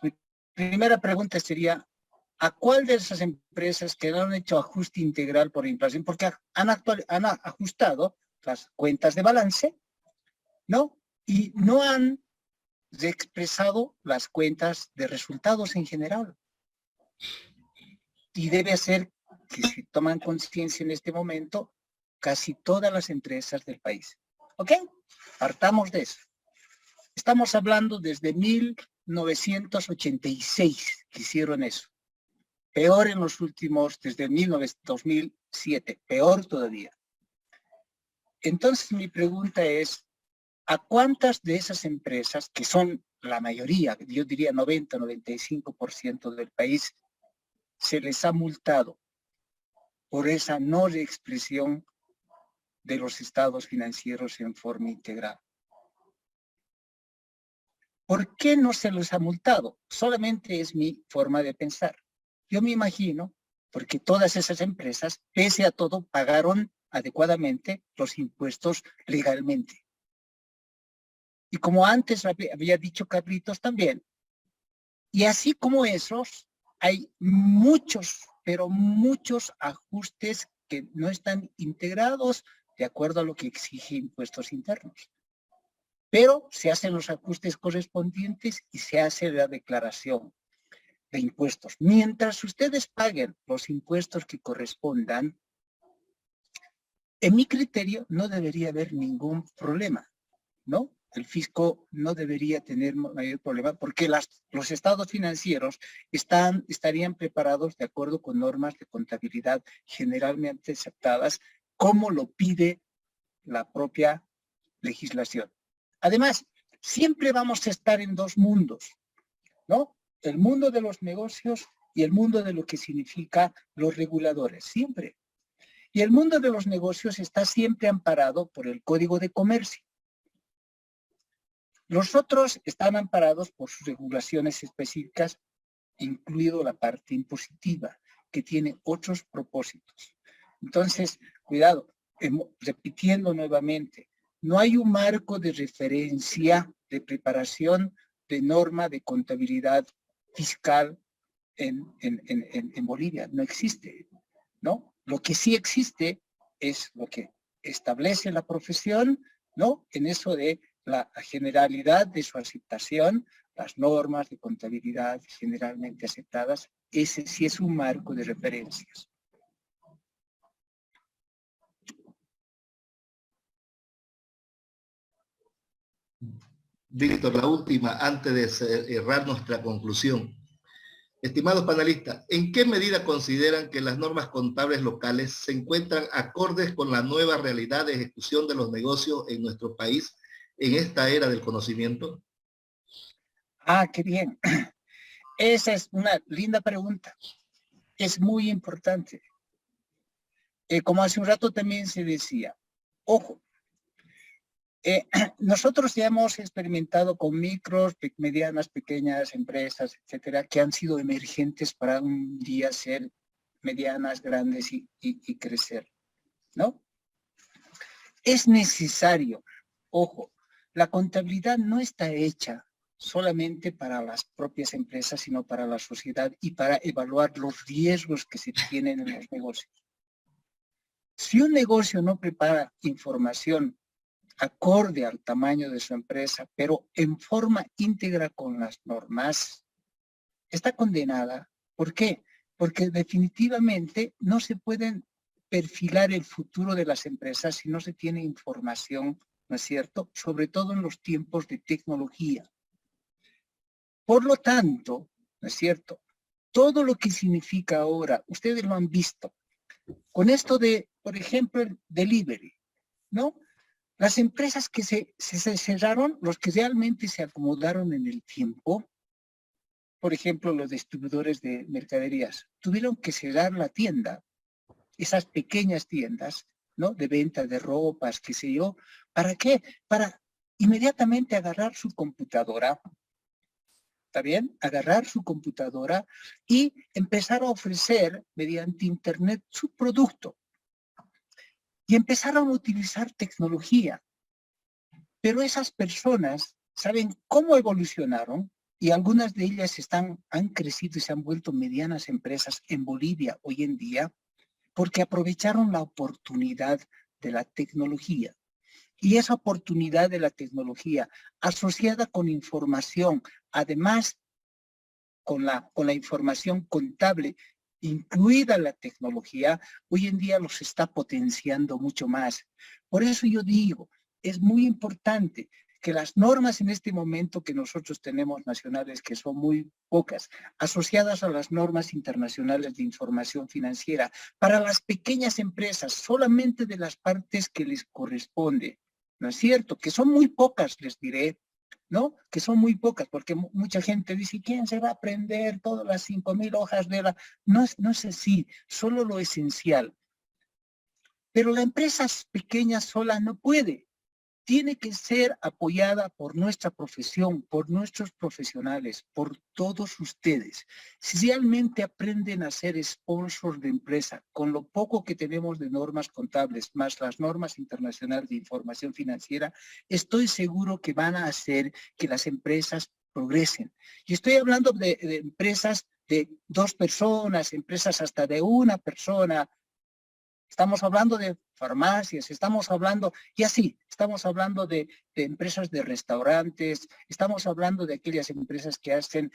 Mi primera pregunta sería, ¿a cuál de esas empresas que no han hecho ajuste integral por inflación? Porque han ajustado las cuentas de balance, ¿no? Y no han expresado las cuentas de resultados en general. Y debe ser que se toman conciencia en este momento casi todas las empresas del país. ¿Ok? Partamos de eso. Estamos hablando desde 1986 que hicieron eso. peor en los últimos, desde 2007, peor todavía. Entonces mi pregunta es, ¿a cuántas de esas empresas, que son la mayoría, yo diría 90-95% del país, se les ha multado por esa no expresión de los estados financieros en forma integral? ¿Por qué no se los ha multado? Solamente es mi forma de pensar. Yo me imagino, porque todas esas empresas, pese a todo, pagaron adecuadamente los impuestos legalmente. Y como antes había dicho Carlitos también, y así como esos, hay muchos, pero muchos ajustes que no están integrados de acuerdo a lo que exige impuestos internos. Pero se hacen los ajustes correspondientes y se hace la declaración de impuestos. Mientras ustedes paguen los impuestos que correspondan, en mi criterio no debería haber ningún problema, ¿no? El fisco no debería tener mayor problema porque los estados financieros estarían preparados de acuerdo con normas de contabilidad generalmente aceptadas, como lo pide la propia legislación. Además, siempre vamos a estar en dos mundos, ¿no? El mundo de los negocios y el mundo de lo que significa los reguladores, siempre. Y el mundo de los negocios está siempre amparado por el Código de Comercio. Los otros están amparados por sus regulaciones específicas, incluido la parte impositiva, que tiene otros propósitos. Entonces, cuidado, repitiendo nuevamente, no hay un marco de referencia de preparación de norma de contabilidad fiscal en Bolivia. No existe, ¿no? Lo que sí existe es lo que establece la profesión, ¿no? En eso de la generalidad de su aceptación, las normas de contabilidad generalmente aceptadas, ese sí es un marco de referencias. Víctor, la última, antes de cerrar nuestra conclusión. Estimados panelistas, ¿en qué medida consideran que las normas contables locales se encuentran acordes con la nueva realidad de ejecución de los negocios en nuestro país en esta era del conocimiento? Ah, qué bien. Esa es una linda pregunta. Es muy importante. Como hace un rato también se decía, ojo, nosotros ya hemos experimentado con micros, medianas, pequeñas empresas, etcétera, que han sido emergentes para un día ser medianas, grandes y crecer, ¿no? Es necesario, ojo, la contabilidad no está hecha solamente para las propias empresas, sino para la sociedad y para evaluar los riesgos que se tienen en los negocios. Si un negocio no prepara información acorde al tamaño de su empresa, pero en forma íntegra con las normas, está condenada. ¿Por qué? Porque definitivamente no se pueden perfilar el futuro de las empresas si no se tiene información, ¿no es cierto?, sobre todo en los tiempos de tecnología. Por lo tanto, ¿no es cierto?, todo lo que significa ahora, ustedes lo han visto, con esto de, por ejemplo, el delivery, ¿no? Las empresas que se cerraron, los que realmente se acomodaron en el tiempo, por ejemplo, los distribuidores de mercaderías, tuvieron que cerrar la tienda, esas pequeñas tiendas, ¿no? De venta de ropas, qué sé yo. ¿Para qué? Para inmediatamente agarrar su computadora, ¿está bien? Agarrar su computadora y empezar a ofrecer mediante internet su producto. Y empezaron a utilizar tecnología. Pero esas personas saben cómo evolucionaron y algunas de ellas han crecido y se han vuelto medianas empresas en Bolivia hoy en día porque aprovecharon la oportunidad de la tecnología. Y esa oportunidad de la tecnología asociada con información, además con la información contable, incluida la tecnología, hoy en día los está potenciando mucho más. Por eso yo digo, es muy importante que las normas en este momento que nosotros tenemos nacionales, que son muy pocas, asociadas a las normas internacionales de información financiera, para las pequeñas empresas, solamente de las partes que les corresponde, ¿no es cierto? Que son muy pocas, les diré, ¿no? Que son muy pocas, porque mucha gente dice, ¿quién se va a aprender todas las 5,000 hojas de la...? No es así, solo lo esencial. Pero la empresa pequeña sola no puede. Tiene que ser apoyada por nuestra profesión, por nuestros profesionales, por todos ustedes. Si realmente aprenden a ser sponsors de empresa, con lo poco que tenemos de normas contables, más las normas internacionales de información financiera, estoy seguro que van a hacer que las empresas progresen. Y estoy hablando de empresas de 2 personas, empresas hasta de 1 persona. Estamos hablando de farmacias, estamos hablando, y así, estamos hablando de empresas de restaurantes, estamos hablando de aquellas empresas que hacen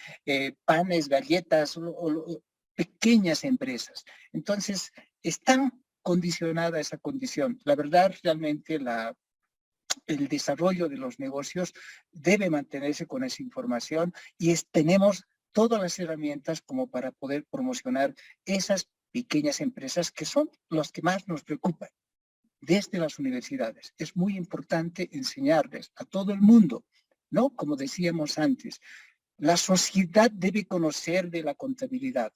panes, galletas, pequeñas empresas. Entonces, están condicionada esa condición. La verdad, realmente, el desarrollo de los negocios debe mantenerse con esa información y tenemos todas las herramientas como para poder promocionar esas pequeñas empresas que son las que más nos preocupan desde las universidades. Es muy importante enseñarles a todo el mundo, ¿no? Como decíamos antes, la sociedad debe conocer de la contabilidad.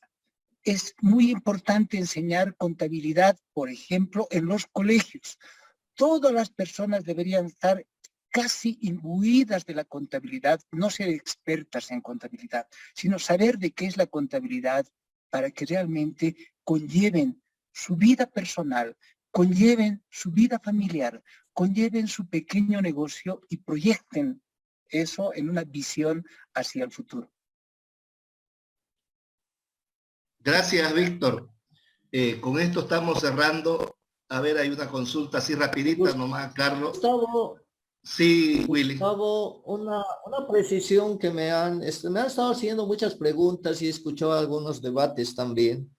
Es muy importante enseñar contabilidad, por ejemplo, en los colegios. Todas las personas deberían estar casi imbuidas de la contabilidad, no ser expertas en contabilidad, sino saber de qué es la contabilidad para que realmente conlleven su vida personal, conlleven su vida familiar, conlleven su pequeño negocio y proyecten eso en una visión hacia el futuro. Gracias, Víctor. Con esto estamos cerrando. A ver, hay una consulta así rapidita nomás, Carlos. Gustavo, Sí, Willy. Gustavo, una precisión que me han estado haciendo muchas preguntas y he escuchado algunos debates también,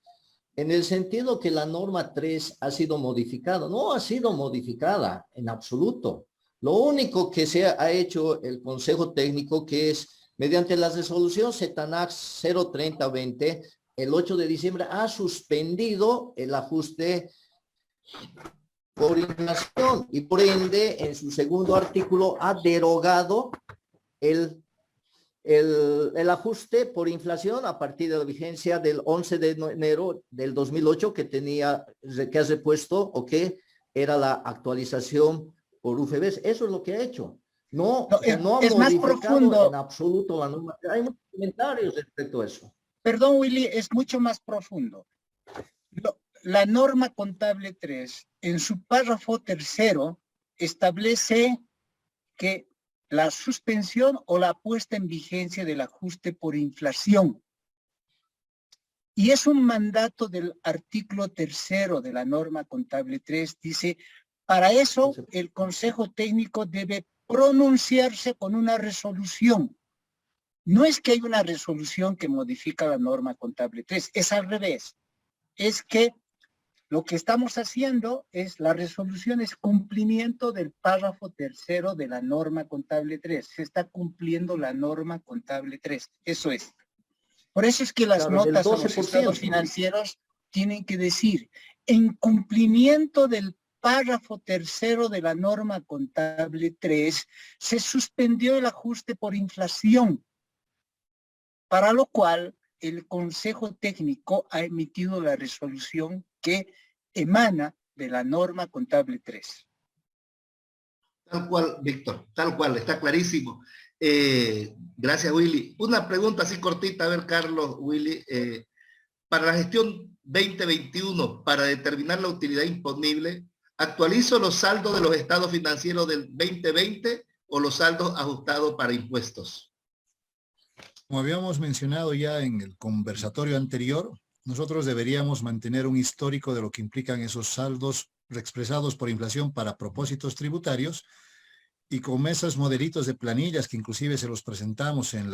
en el sentido que la norma 3 ha sido modificada. No ha sido modificada en absoluto. Lo único que se ha hecho el Consejo Técnico, que es mediante la resolución ZETANAX 03020, el 8 de diciembre, ha suspendido el ajuste por inflación y por ende en su segundo artículo ha derogado el ajuste por inflación a partir de la vigencia del 11 de enero del 2008 que ha repuesto o que era la actualización por UFBs. Eso es lo que ha hecho. No ha modificado en absoluto la norma. Hay muchos comentarios respecto a eso. Perdón, Willy, es mucho más profundo. La norma contable 3, en su párrafo 3º, establece que la suspensión o la puesta en vigencia del ajuste por inflación. Y es un mandato del artículo 3º de la norma contable 3, dice, para eso el Consejo Técnico debe pronunciarse con una resolución. No es que hay una resolución que modifica la norma contable 3, es al revés. Es que lo que estamos haciendo es, la resolución es cumplimiento del párrafo 3º de la norma contable 3. Se está cumpliendo la norma contable 3. Eso es. Por eso es que las notas a los estados financieros tienen que decir, en cumplimiento del párrafo 3º de la norma contable 3, se suspendió el ajuste por inflación, para lo cual el Consejo Técnico ha emitido la resolución que emana de la norma contable 3. Tal cual, Víctor, tal cual, está clarísimo. Gracias, Willy. Una pregunta así cortita, a ver, Carlos, Willy. Para la gestión 2021, para determinar la utilidad imponible, ¿actualizo los saldos de los estados financieros del 2020 o los saldos ajustados para impuestos? Como habíamos mencionado ya en el conversatorio anterior, nosotros deberíamos mantener un histórico de lo que implican esos saldos reexpresados por inflación para propósitos tributarios, y con esos modelitos de planillas que inclusive se los presentamos en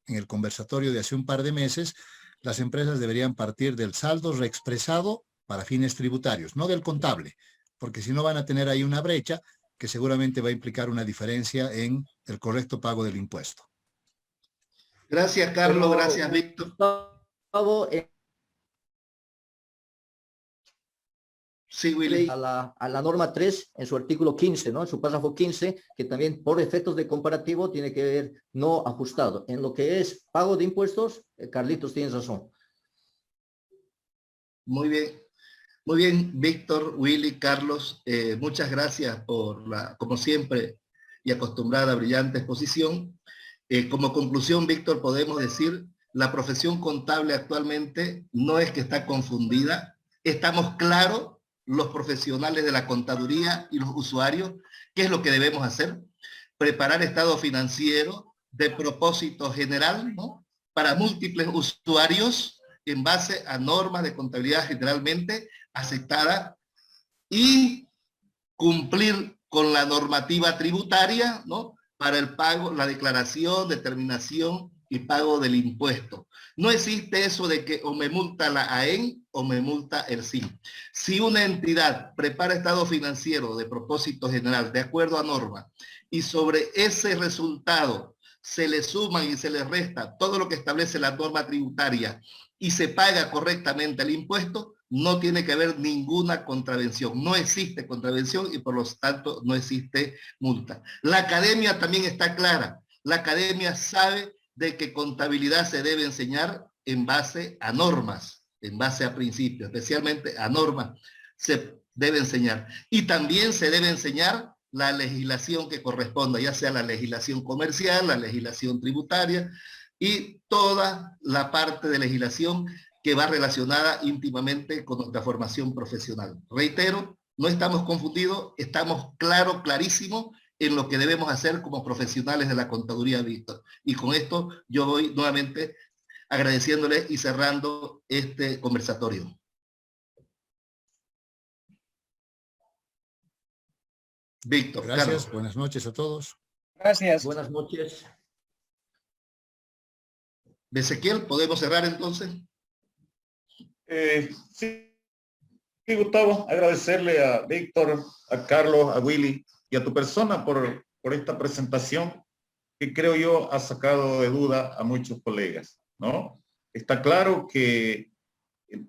el conversatorio de hace un par de meses, las empresas deberían partir del saldo reexpresado para fines tributarios, no del contable, porque si no van a tener ahí una brecha que seguramente va a implicar una diferencia en el correcto pago del impuesto. Gracias, Carlos. Gracias, Víctor. Gustavo, Sí, Willy. a la norma 3 en su artículo 15, ¿no? En su párrafo 15, que también por efectos de comparativo tiene que ver no ajustado. En lo que es pago de impuestos, Carlitos, tienes razón. Muy bien, Víctor, Willy, Carlos, muchas gracias por como siempre, y acostumbrada brillante exposición. Como conclusión, Víctor, podemos decir, la profesión contable actualmente no es que está confundida, estamos claros, los profesionales de la contaduría y los usuarios, qué es lo que debemos hacer, preparar estado financiero de propósito general, ¿no? Para múltiples usuarios, en base a normas de contabilidad generalmente aceptadas y cumplir con la normativa tributaria, ¿no? Para el pago, la declaración, determinación y pago del impuesto. No existe eso de que o me multa la AEN o me multa el SIM. Si una entidad prepara estado financiero de propósito general de acuerdo a norma y sobre ese resultado se le suman y se le resta todo lo que establece la norma tributaria y se paga correctamente el impuesto, no tiene que haber ninguna contravención. No existe contravención y por lo tanto no existe multa. La academia también está clara. La academia sabe de que contabilidad se debe enseñar en base a normas, en base a principios, especialmente a normas se debe enseñar. Y también se debe enseñar la legislación que corresponda, ya sea la legislación comercial, la legislación tributaria y toda la parte de legislación que va relacionada íntimamente con nuestra formación profesional. Reitero, no estamos confundidos, estamos clarísimos en lo que debemos hacer como profesionales de la contaduría, Víctor. Y con esto yo voy nuevamente agradeciéndole y cerrando este conversatorio. Víctor, Gracias, Carlos. buenas noches a todos. Gracias. Buenas noches. Ezequiel, ¿podemos cerrar entonces? Sí, Gustavo, agradecerle a Víctor, a Carlos, a Willy y a tu persona por esta presentación que creo yo ha sacado de duda a muchos colegas, ¿no? Está claro que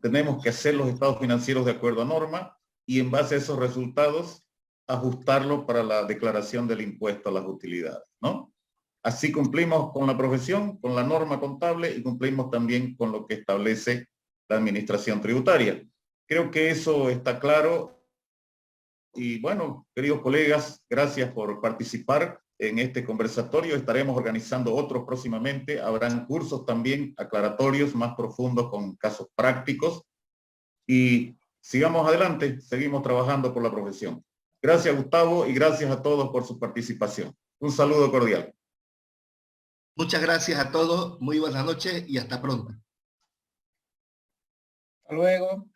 tenemos que hacer los estados financieros de acuerdo a norma y en base a esos resultados ajustarlo para la declaración del impuesto a las utilidades, ¿no? Así cumplimos con la profesión, con la norma contable y cumplimos también con lo que establece la administración tributaria. Creo que eso está claro. Y bueno, queridos colegas, gracias por participar en este conversatorio. Estaremos organizando otros próximamente. Habrán cursos también aclaratorios más profundos con casos prácticos. Y sigamos adelante, seguimos trabajando por la profesión. Gracias, Gustavo, y gracias a todos por su participación. Un saludo cordial. Muchas gracias a todos, muy buenas noches y hasta pronto. Hasta luego.